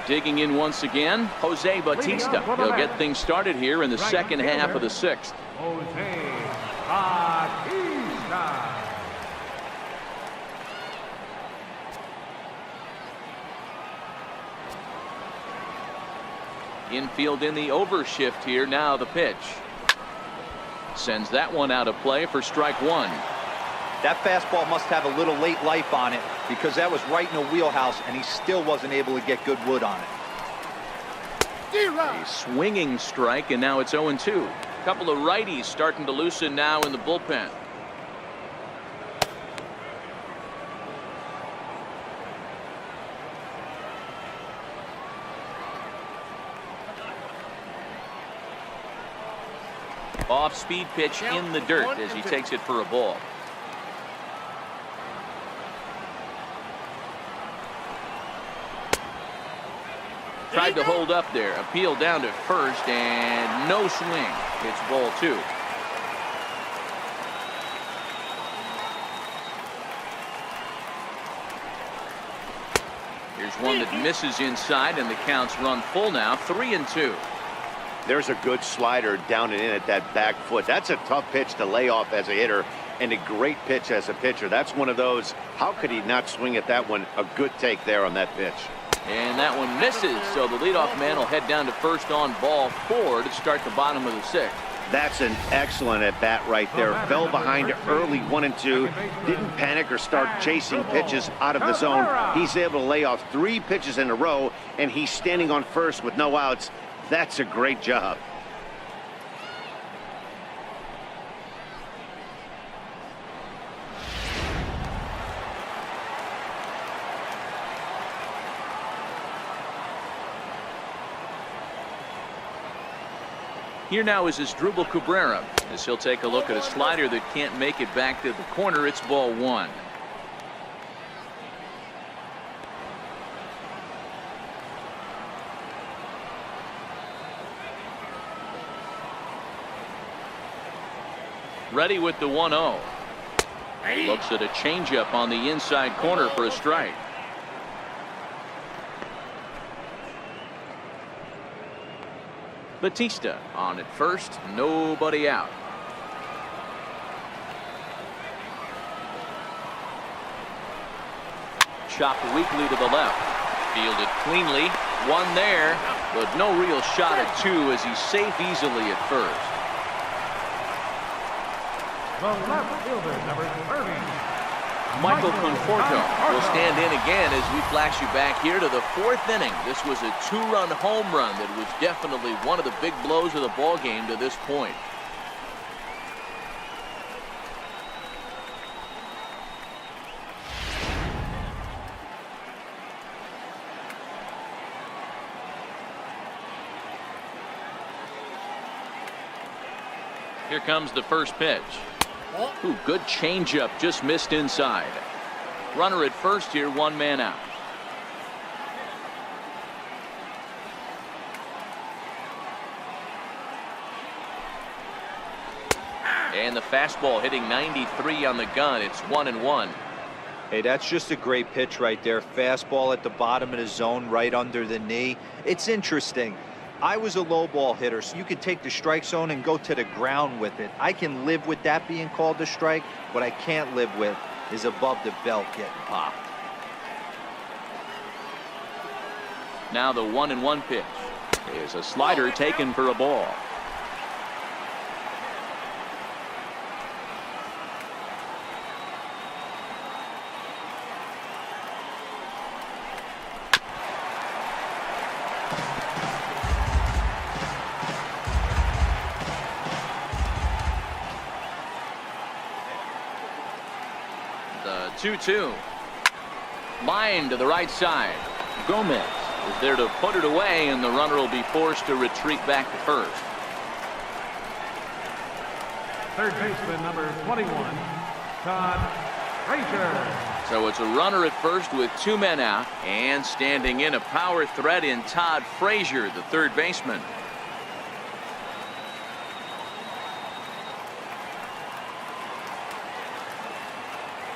Digging in once again, Jose Batista. He'll get things started here in the second half of the 6th. Jose Batista. Infield in the overshift here. Now the pitch. Sends that one out of play for strike 1. That fastball must have a little late life on it because that was right in the wheelhouse and he still wasn't able to get good wood on it. A swinging strike, and now it's 0-2. A couple of righties starting to loosen now in the bullpen. Off-speed pitch in the dirt as he takes it for a ball. Tried to hold up there. Appeal down to first, and no swing. It's ball 2. Here's one that misses inside, and the count's run full now. 3-2. There's a good slider down and in at that back foot. That's a tough pitch to lay off as a hitter, and a great pitch as a pitcher. That's one of those. How could he not swing at that one? A good take there on that pitch. And that one misses, so the leadoff man will head down to first on ball 4 to start the bottom of the 6th. That's an excellent at-bat right there. Fell behind early 1-2. Didn't panic or start chasing pitches out of the zone. He's able to lay off 3 pitches in a row, and he's standing on first with no outs. That's a great job. Here now is Asdrubal Cabrera as he'll take a look at a slider that can't make it back to the corner. It's ball 1. Ready with the 1-0. Looks at a changeup on the inside corner for a strike. Batista on at first, nobody out. Chopped weakly to the left. Fielded cleanly. One there, but no real shot at 2 as he's safe easily at first. The left fielder, number 30. Michael Conforto will stand in again as we flash you back here to the 4th inning. This was a 2-run home run that was definitely one of the big blows of the ball game to this point. Here comes the first pitch. Ooh, good changeup, just missed inside. Runner at first here, 1 man out. And the fastball hitting 93 on the gun. It's 1-1. Hey, that's just a great pitch right there. Fastball at the bottom of the zone, right under the knee. It's interesting. I was a low ball hitter, so you could take the strike zone and go to the ground with it. I can live with that being called a strike. What I can't live with is above the belt getting popped. Now the 1-1 pitch is a slider taken for a ball. The 2-2. Line to the right side. Gomez is there to put it away, and the runner will be forced to retreat back to first. Third baseman, number 21, Todd Frazier. So it's a runner at first with 2 men out, and standing in a power threat in Todd Frazier, the third baseman.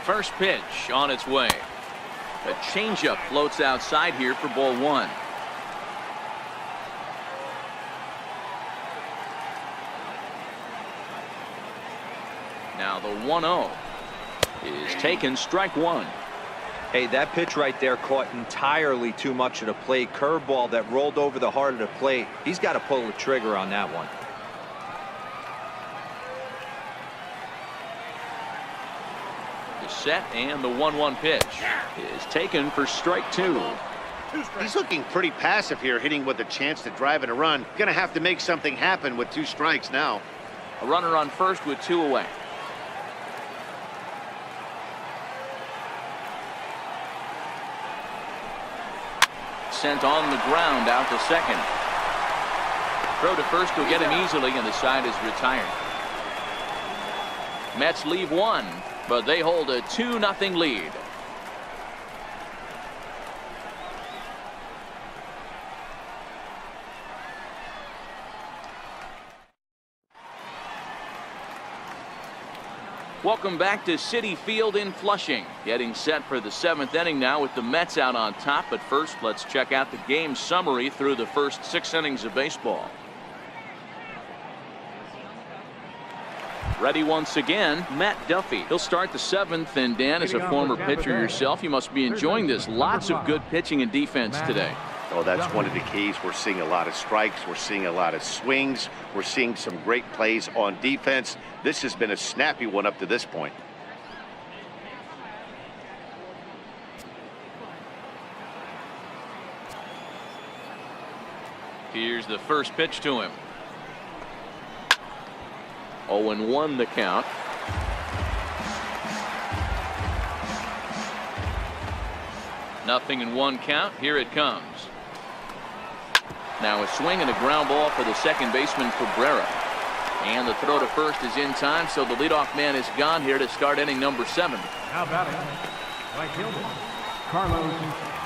First pitch on its way. A changeup floats outside here for ball 1. Now the 1-0 is taken, strike 1. Hey, that pitch right there caught entirely too much of the plate. Curveball that rolled over the heart of the plate. He's got to pull the trigger on that one. Set, and the 1-1 pitch is taken for strike 2. He's looking pretty passive here, hitting with a chance to drive in a run. Gonna have to make something happen with 2 strikes now. A runner on first with 2 away. Sent on the ground out to second. Throw to first will get him easily, and the side is retired. Mets leave 1. But they hold a 2-0 lead. Welcome back to Citi Field in Flushing. Getting set for the 7th inning now with the Mets out on top. But first, let's check out the game summary through the first 6 innings of baseball. Ready once again, Matt Duffy. He'll start the 7th, and Dan, as a former pitcher yourself, you must be enjoying this. Lots of good pitching and defense today. Oh, that's one of the keys. We're seeing a lot of strikes. We're seeing a lot of swings. We're seeing some great plays on defense. This has been a snappy one up to this point. Here's the first pitch to him. 0-1 the count. Nothing in one count. Here it comes. Now a swing and a ground ball for the second baseman Cabrera. And the throw to first is in time, so the leadoff man is gone here to start inning number 7. Now batting, right fielder, Carlos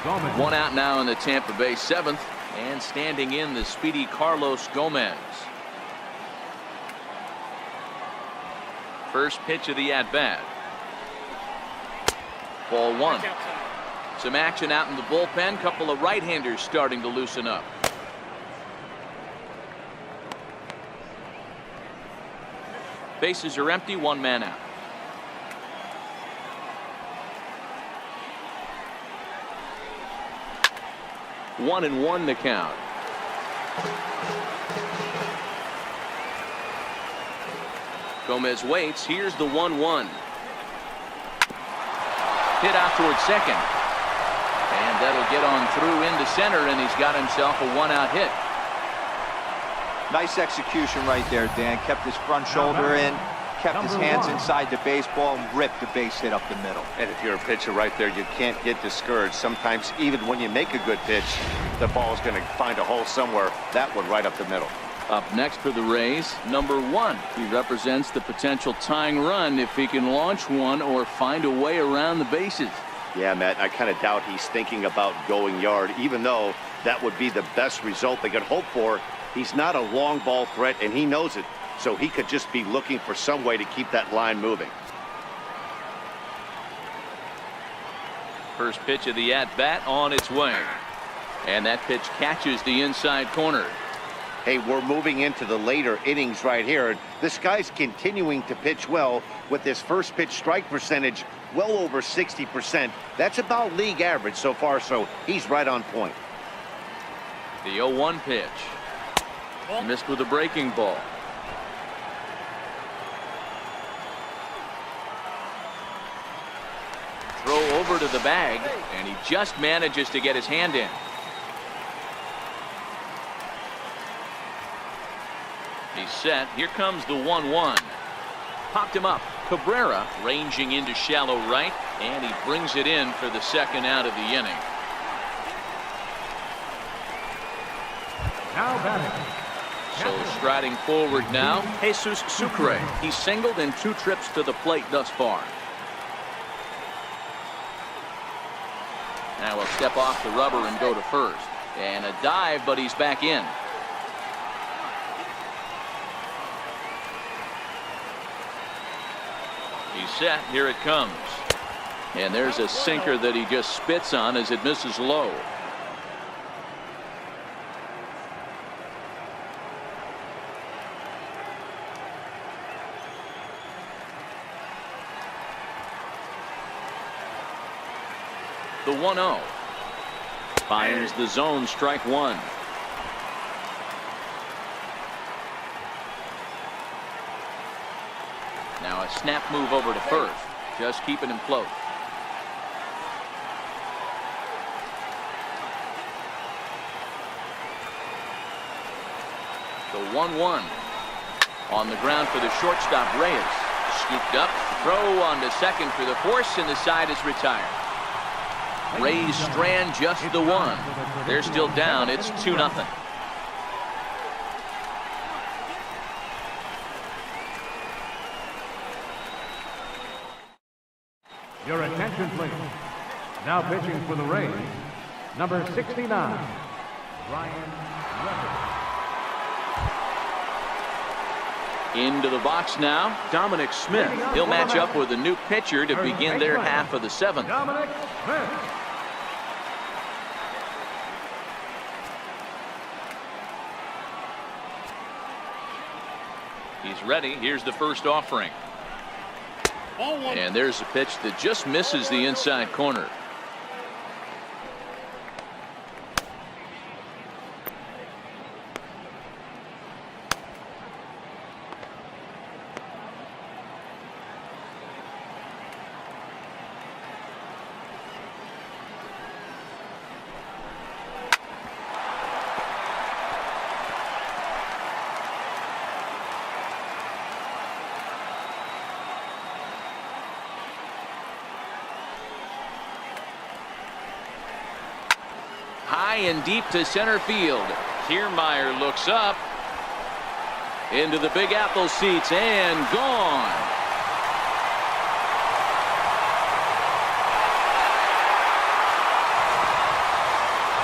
Gomez. One out now in the Tampa Bay 7th, and standing in the speedy Carlos Gomez. First pitch of the at-bat. Ball 1. Some action out in the bullpen. Couple of right-handers starting to loosen up. Bases are empty, one man out. One and one the count. Gomez waits. Here's the 1-1. Hit out towards second. And that'll get on through into center, and he's got himself a 1-out hit. Nice execution right there, Dan. Kept his front shoulder in, kept his hands inside the baseball, and ripped the base hit up the middle. And if you're a pitcher right there, you can't get discouraged. Sometimes even when you make a good pitch, the ball is going to find a hole somewhere. That one right up the middle. Up next for the Rays, number 1. He represents the potential tying run if he can launch one or find a way around the bases. Yeah, Matt, I kind of doubt he's thinking about going yard, even though that would be the best result they could hope for. He's not a long ball threat, and he knows it, so he could just be looking for some way to keep that line moving. First pitch of the at-bat on its way. And that pitch catches the inside corner. Hey, we're moving into the later innings right here. This guy's continuing to pitch well with his first pitch strike percentage well over 60%. That's about league average so far, so he's right on point. The 0-1 pitch. Missed with a breaking ball. Throw over to the bag, and he just manages to get his hand in. He's set. Here comes the 1-1. Popped him up. Cabrera ranging into shallow right, and he brings it in for the second out of the inning. Now batting. So striding forward now, Jesus Sucre. He's singled in 2 trips to the plate thus far. Now he'll step off the rubber and go to first. And a dive, but he's back in. He's set. Here it comes. And there's a sinker that he just spits on as it misses low. The 1-0. Finds the zone, strike 1. Now a snap move over to first, just keeping him float. The 1-1. On the ground for the shortstop, Reyes. Scooped up, throw on to second for the force, and the side is retired. Rays strand just the 1. They're still down. It's 2-0. Your attention, please. Now pitching for the Rays, number 69, Ryan Weber. Into the box now, Dominic Smith. He'll match up with a new pitcher to begin their half of the 7th. Dominic Smith. He's ready. Here's the first offering. And there's a pitch that just misses the inside corner. high and deep to center field. Kiermaier looks up into the Big Apple seats and gone.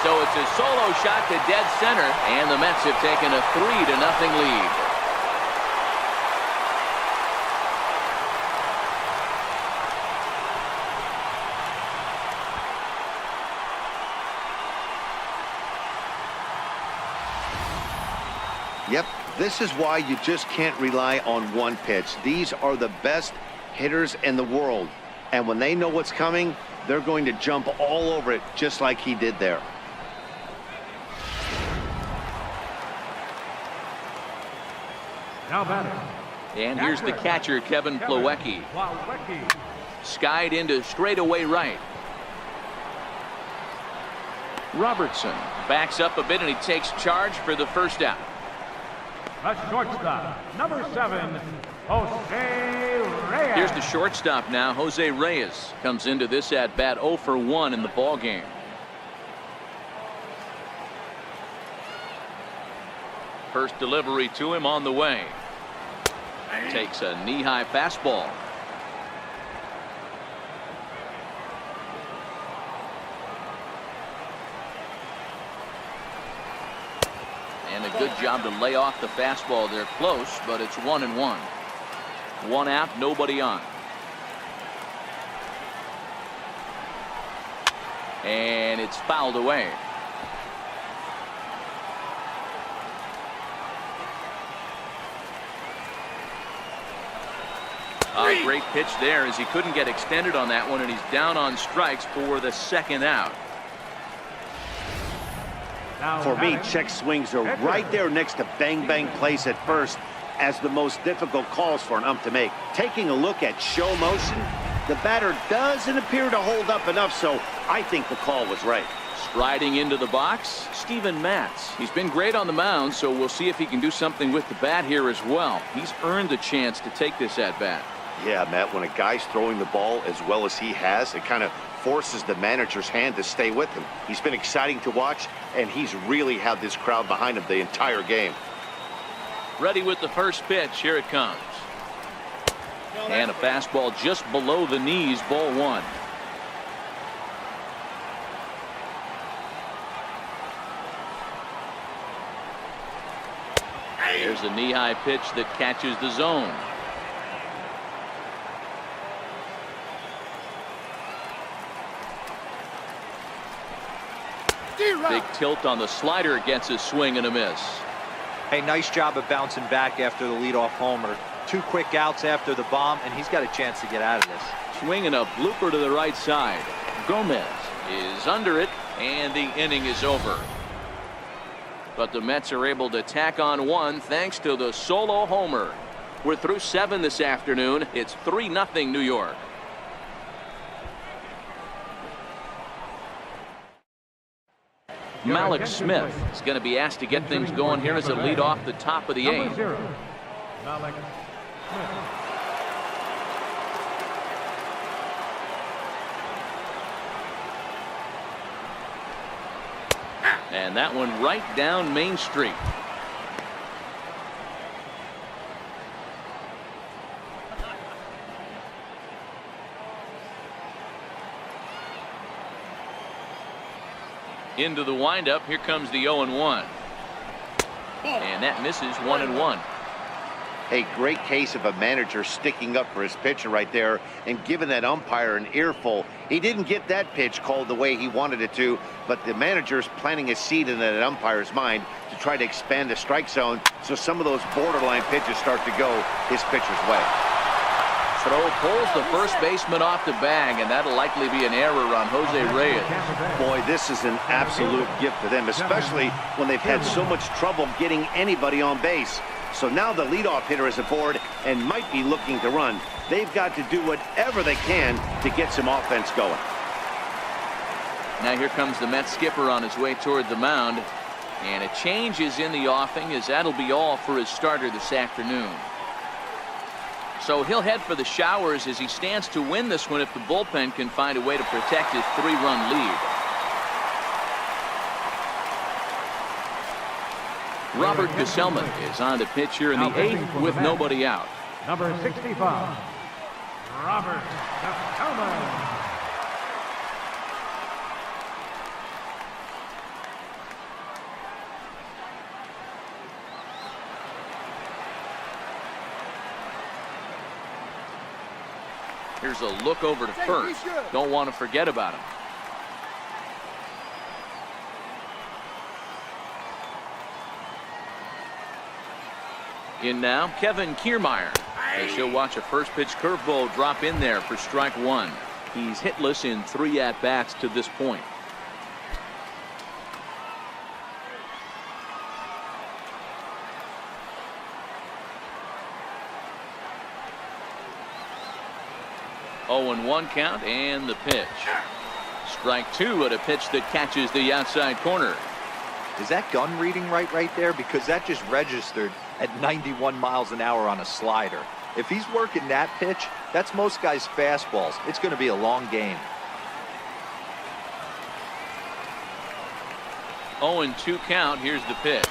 So it's a solo shot to dead center, and the Mets have taken a 3-0 lead. Yep, this is why you just can't rely on one pitch. These are the best hitters in the world. And when they know what's coming, they're going to jump all over it just like he did there. Now batting. And here's the catcher, Kevin Plawecki. Skied into straightaway right. Robertson backs up a bit, and he takes charge for the first out. The shortstop, number 7, Jose Reyes. Here's the shortstop now. Jose Reyes comes into this at bat 0 for 1 in the ball game. First delivery to him on the way. Takes a knee-high fastball. And a good job to lay off the fastball there. Close, but it's 1-1. 1 out, nobody on. And it's fouled away. A great pitch there, as he couldn't get extended on that one, and he's down on strikes for the second out. For me, check swings are right there next to bang bang plays at first as the most difficult calls for an ump to make. Taking a look at show motion, the batter doesn't appear to hold up enough, so I think the call was right. Striding into the box, Steven Matz. He's been great on the mound, so we'll see if he can do something with the bat here as well. He's earned the chance to take this at bat. Yeah, Matt, when a guy's throwing the ball as well as he has, it kind of forces the manager's hand to stay with him. He's been exciting to watch, and he's really had this crowd behind him the entire game. Ready with the first pitch. Here it comes. And a fastball just below the knees, ball 1. There's a knee-high pitch that catches the zone. Big tilt on the slider, gets a swing and a miss. Hey, nice job of bouncing back after the leadoff homer. 2 quick outs after the bomb, and he's got a chance to get out of this. Swinging a blooper to the right side. Gomez is under it, and the inning is over. But the Mets are able to tack on 1 thanks to the solo homer. We're through 7 this afternoon. It's 3-0 New York. Malik Smith is going to be asked to get things going here as a lead off the top of the 8th. Malik Smith. And that one right down Main Street. Into the windup. Here comes the 0-1. And that misses 1-1. A great case of a manager sticking up for his pitcher right there and giving that umpire an earful. He didn't get that pitch called the way he wanted it to, but the manager's planting a seed in that umpire's mind to try to expand the strike zone so some of those borderline pitches start to go his pitcher's way. Throw pulls the first baseman off the bag, and that'll likely be an error on Jose Reyes. Boy, this is an absolute gift to them, especially when they've had so much trouble getting anybody on base. So now the leadoff hitter is aboard and might be looking to run. They've got to do whatever they can to get some offense going. Now here comes the Mets skipper on his way toward the mound, and a change is in the offing, as that'll be all for his starter this afternoon. So he'll head for the showers as he stands to win this one if the bullpen can find a way to protect his 3-run lead. Robert Gesellman is on the pitch here in the 8th with nobody out. Number 65, Robert Gesellman. Here's a look over to first. Don't want to forget about him. In now, Kevin Kiermaier. As he'll watch a first pitch curveball drop in there for strike one. He's hitless in 3 at-bats to this point. Oh, and 1 count and the pitch. Strike 2 at a pitch that catches the outside corner. Is that gun reading right there? Because that just registered at 91 miles an hour on a slider. If he's working that pitch, that's most guys' fastballs. It's going to be a long game. 0-2 count. Here's the pitch.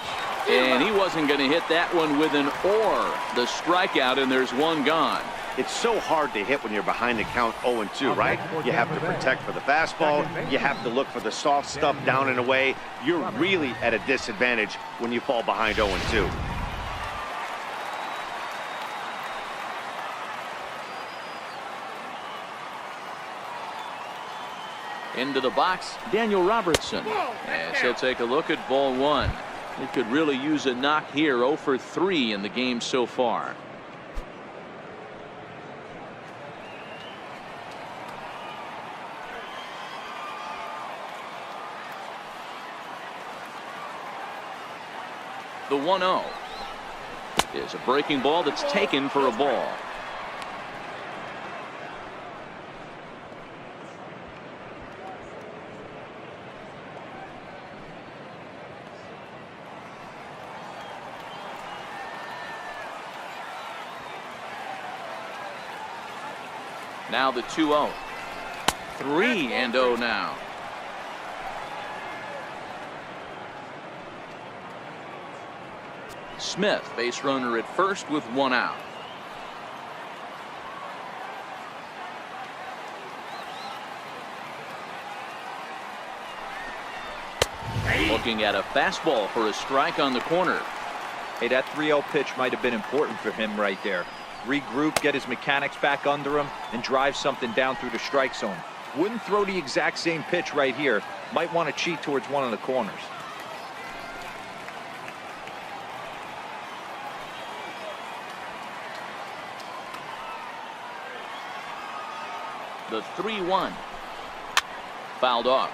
And he wasn't going to hit that one with an or. The strikeout, and there's 1 gone. It's so hard to hit when you're behind the count 0-2, right? You have to protect for the fastball. You have to look for the soft stuff down and away. You're really at a disadvantage when you fall behind 0-2. Into the box, Daniel Robertson. As he'll take a look at ball 1. He could really use a knock here. 0 for 3 in the game so far. The 1-0 is a breaking ball that's taken for a ball. Now the 2-0. 3-0 now. Smith, base runner at first with 1 out. Looking at a fastball for a strike on the corner. Hey, that 3-0 pitch might have been important for him right there. Regroup, get his mechanics back under him, and drive something down through the strike zone. Wouldn't throw the exact same pitch right here. Might want to cheat towards one of the corners. The 3-1. Fouled off.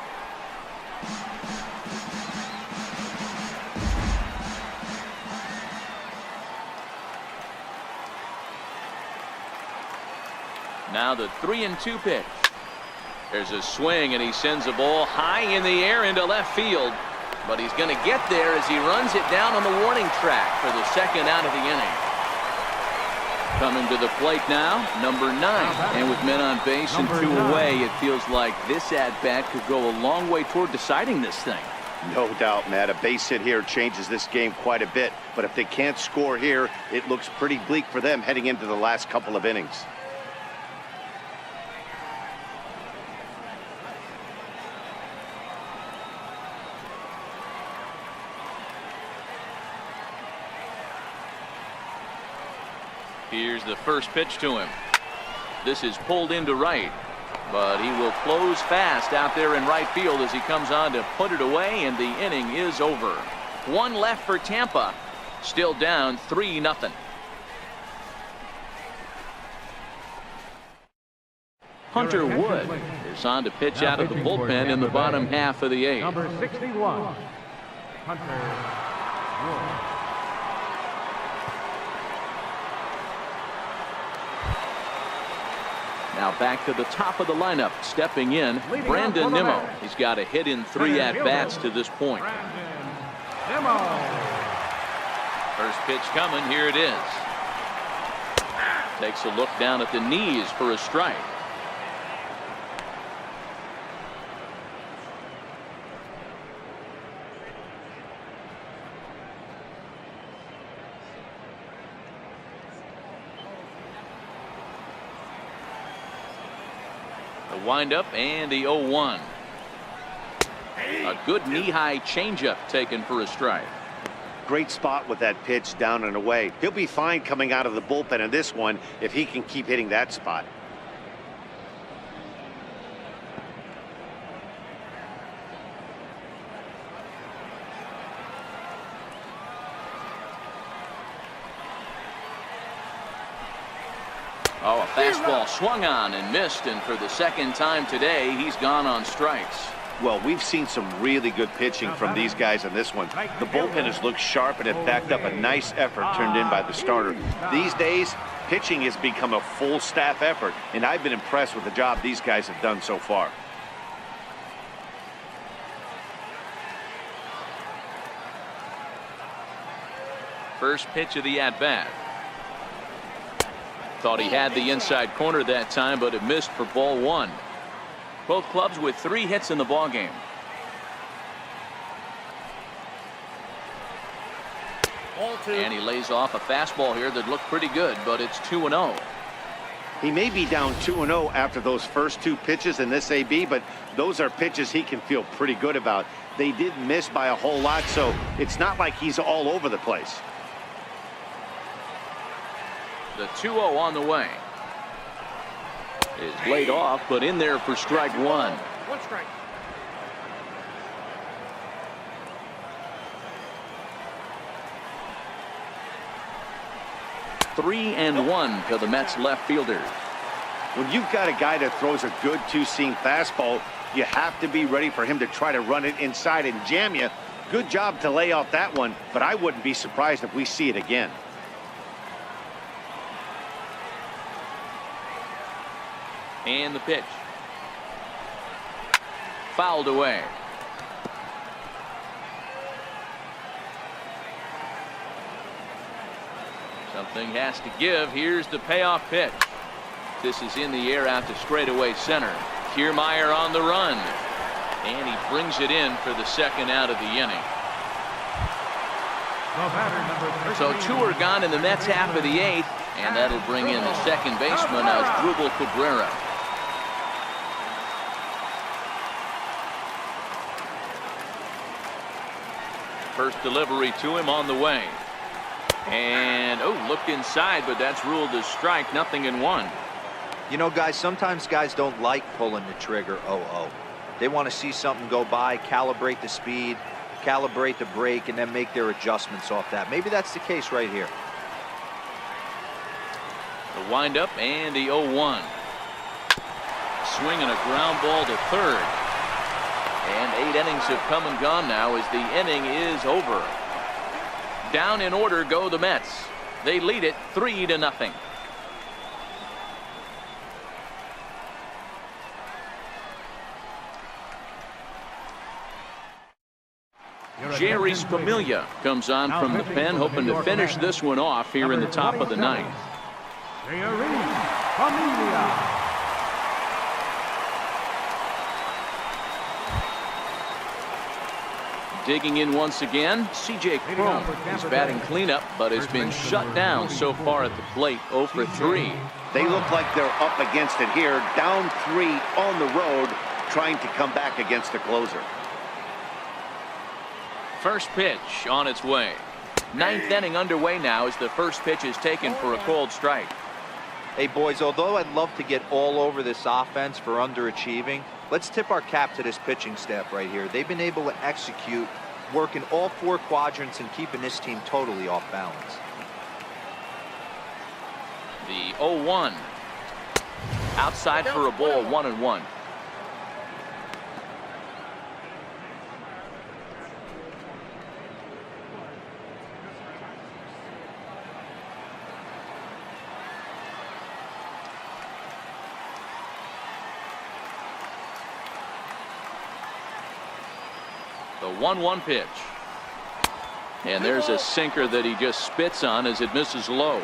Now the 3-2 pitch. There's a swing, and he sends a ball high in the air into left field. But he's going to get there as he runs it down on the warning track for the 2nd out of the inning. Coming to the plate now, number 9. And with men on base and 2 away, it feels like this at-bat could go a long way toward deciding this thing. No doubt, Matt. A base hit here changes this game quite a bit. But if they can't score here, it looks pretty bleak for them heading into the last couple of innings. Here's the first pitch to him. This is pulled into right, but he will close fast out there in right field as he comes on to put it away, and the inning is over. 1 left for Tampa. Still down 3-0. Hunter Wood is on to pitch out of the bullpen in the bottom half of the 8th. Number 61, Hunter Wood. Now back to the top of the lineup. Stepping in, Brandon Nimmo. He's got a hit in 3 at-bats to this point. Nimmo. First pitch coming. Here it is. Takes a look down at the knees for a strike. The windup and the 0-1. A good knee-high changeup taken for a strike. Great spot with that pitch down and away. He'll be fine coming out of the bullpen in this one if he can keep hitting that spot. Oh, a fastball swung on and missed, and for the second time today, he's gone on strikes. Well, we've seen some really good pitching from these guys in this one. The bullpen has looked sharp and it backed up a nice effort turned in by the starter. These days, pitching has become a full staff effort, and I've been impressed with the job these guys have done so far. First pitch of the at-bat. Thought he had the inside corner that time, but it missed for ball one. Both clubs with 3 hits in the ballgame. And he lays off a fastball here that looked pretty good, but it's 2-0. He may be down 2-0 after those first 2 pitches in this AB, but those are pitches he can feel pretty good about. They did miss by a whole lot, so it's not like he's all over the place. The 2-0 on the way. Is laid off, but in there for strike one. 1 strike. Three and 1 to the Mets left fielder. When you've got a guy that throws a good 2-seam fastball, you have to be ready for him to try to run it inside and jam you. Good job to lay off that one, but I wouldn't be surprised if we see it again. And the pitch. Fouled away. Something has to give. Here's the payoff pitch. This is in the air out to straightaway center. Kiermaier on the run. And he brings it in for the second out of the inning. So 2 are gone in the Mets half of the 8th. And that'll bring in the second baseman, Asdrubal Cabrera. First delivery to him on the way. And, looked inside, but that's ruled as strike. 0-1. You know, guys, sometimes guys don't like pulling the trigger 0-0. They want to see something go by, calibrate the speed, calibrate the brake, and then make their adjustments off that. Maybe that's the case right here. The windup and the 0-1. Swinging a ground ball to third. And 8 innings have come and gone now as the inning is over. Down in order go the Mets. They lead it 3-0. Jerry Familia comes on from the pen, hoping to finish this one off here in the top of the 9th. Jerry Familia. Digging in once again, C.J. Cron. He's batting cleanup, but has been shut down so far at the plate. 0 for 3. They look like they're up against it here, down 3 on the road, trying to come back against the closer. First pitch on its way. 9th inning underway now as the first pitch is taken for a called strike. Hey, boys, although I'd love to get all over this offense for underachieving, let's tip our cap to this pitching staff right here. They've been able to execute, working all 4 quadrants and keeping this team totally off balance. The 0-1. Outside for a ball, 1-1. The 1-1 pitch. And there's a sinker that he just spits on as it misses low.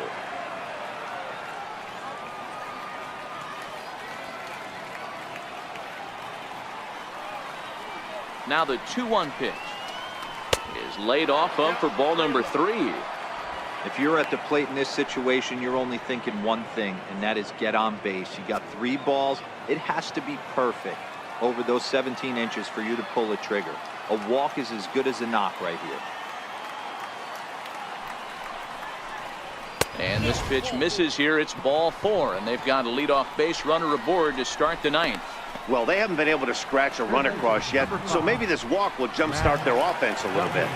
Now the 2-1 pitch is laid off of for ball number 3. If you're at the plate in this situation, you're only thinking one thing, and that is get on base. You got 3 balls. It has to be perfect over those 17 inches for you to pull a trigger. A walk is as good as a knock right here. And this pitch misses here. It's ball 4, and they've got a leadoff base runner aboard to start the 9th. Well, they haven't been able to scratch a run across yet, so maybe this walk will jumpstart their offense a little bit.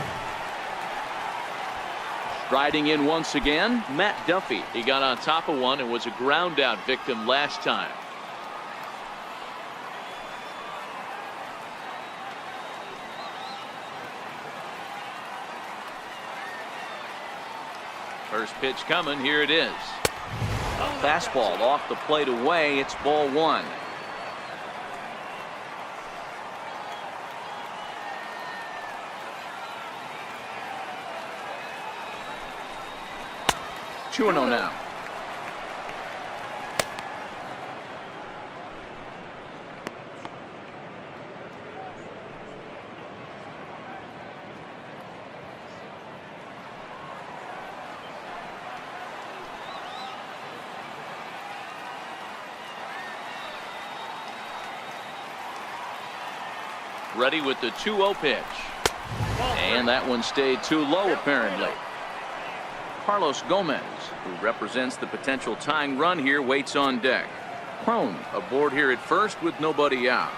Riding in once again, Matt Duffy. He got on top of one and was a ground out victim last time. First pitch coming. Here it is. A fastball off the plate away. It's ball 1. Two and 0 now. Ready with the 2-0 pitch. And that one stayed too low apparently. Carlos Gomez, who represents the potential tying run here, waits on deck. Crone aboard here at first with nobody out.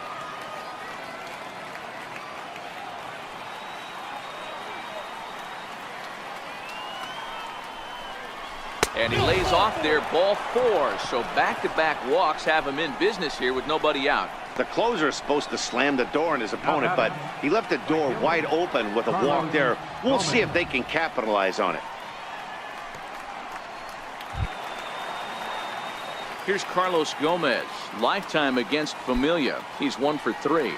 And he lays off there, ball 4. So back-to-back walks have him in business here with nobody out. The closer is supposed to slam the door on his opponent, but he left the door wide open with a walk there. We'll see if they can capitalize on it. Here's Carlos Gomez, lifetime against Familia. He's 1 for 3.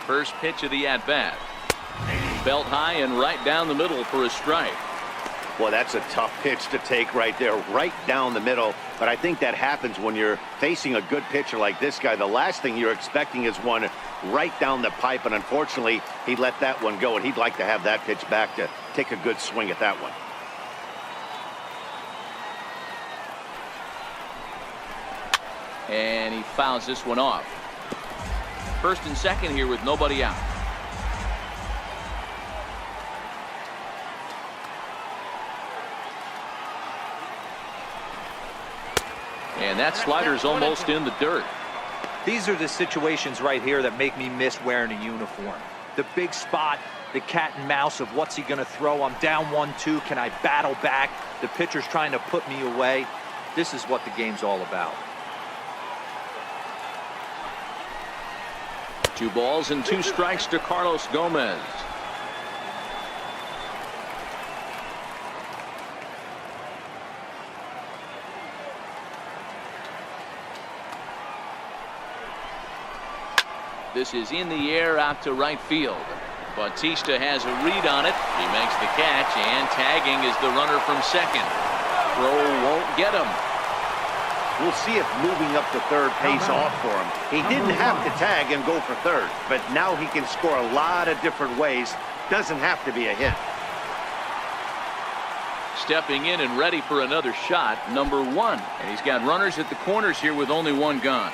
First pitch of the at-bat. Belt high and right down the middle for a strike. Well, that's a tough pitch to take right there, right down the middle. But I think that happens when you're facing a good pitcher like this guy. The last thing you're expecting is one right down the pipe, and unfortunately, he let that one go, and he'd like to have that pitch back to take a good swing at that one. And he fouls this one off. First and second here with nobody out. And that slider's almost in the dirt. These are the situations right here that make me miss wearing a uniform. The big spot, the cat and mouse of what's he going to throw. I'm down 1-2. Can I battle back? The pitcher's trying to put me away. This is what the game's all about. 2 balls and 2 strikes to Carlos Gomez. This is in the air out to right field. Bautista has a read on it. He makes the catch, and tagging is the runner from second. Throw won't get him. We'll see if moving up to third pays off for him. He didn't have to tag and go for third, but now he can score a lot of different ways. Doesn't have to be a hit. Stepping in and ready for another shot, number 1. And he's got runners at the corners here with only 1 gone.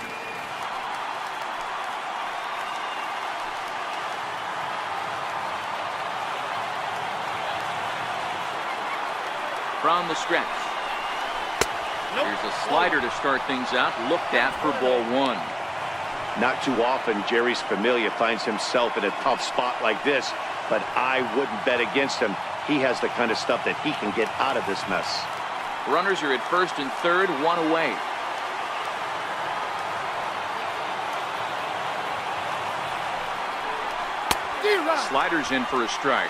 From the stretch. Here's a slider to start things out, looked at for ball 1. Not too often Jerry's Familia finds himself in a tough spot like this, but I wouldn't bet against him. He has the kind of stuff that he can get out of this mess. Runners are at first and third, 1 away. Sliders in for a strike.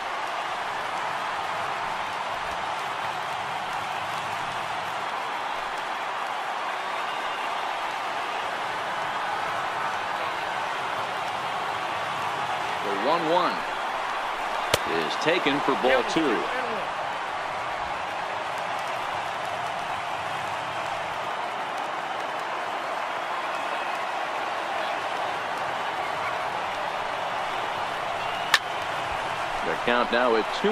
The 1-1 is taken for ball 2. count now at 2-2.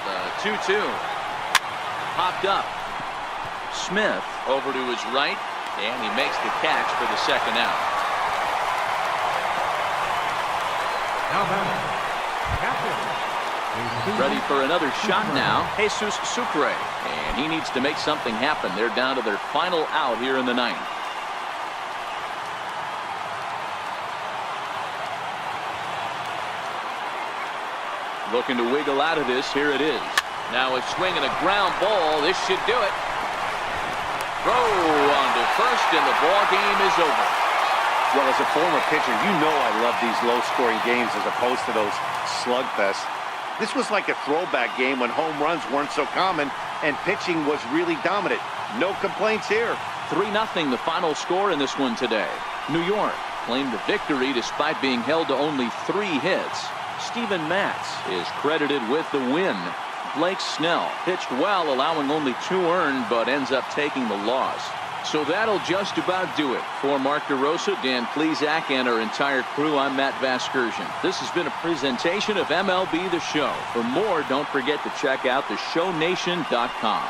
The 2-2. Popped up. Smith over to his right, and he makes the catch for the second out. Now batter, captain. Ready for another shot now, Jesus Sucre. And he needs to make something happen. They're down to their final out here in the ninth. Looking to wiggle out of this. Here it is. Now a swing and a ground ball. This should do it. Throw on to first, and the ball game is over. Well, as a former pitcher, you know I love these low-scoring games as opposed to those slugfests. This was like a throwback game when home runs weren't so common and pitching was really dominant. No complaints here. 3-0 the final score in this one today. New York claimed the victory despite being held to only 3 hits. Steven Matz is credited with the win. Blake Snell pitched well, allowing only 2 earned, but ends up taking the loss. So that'll just about do it. For Mark DeRosa, Dan Plesac, and our entire crew, I'm Matt Vasgersian. This has been a presentation of MLB The Show. For more, don't forget to check out theshownation.com.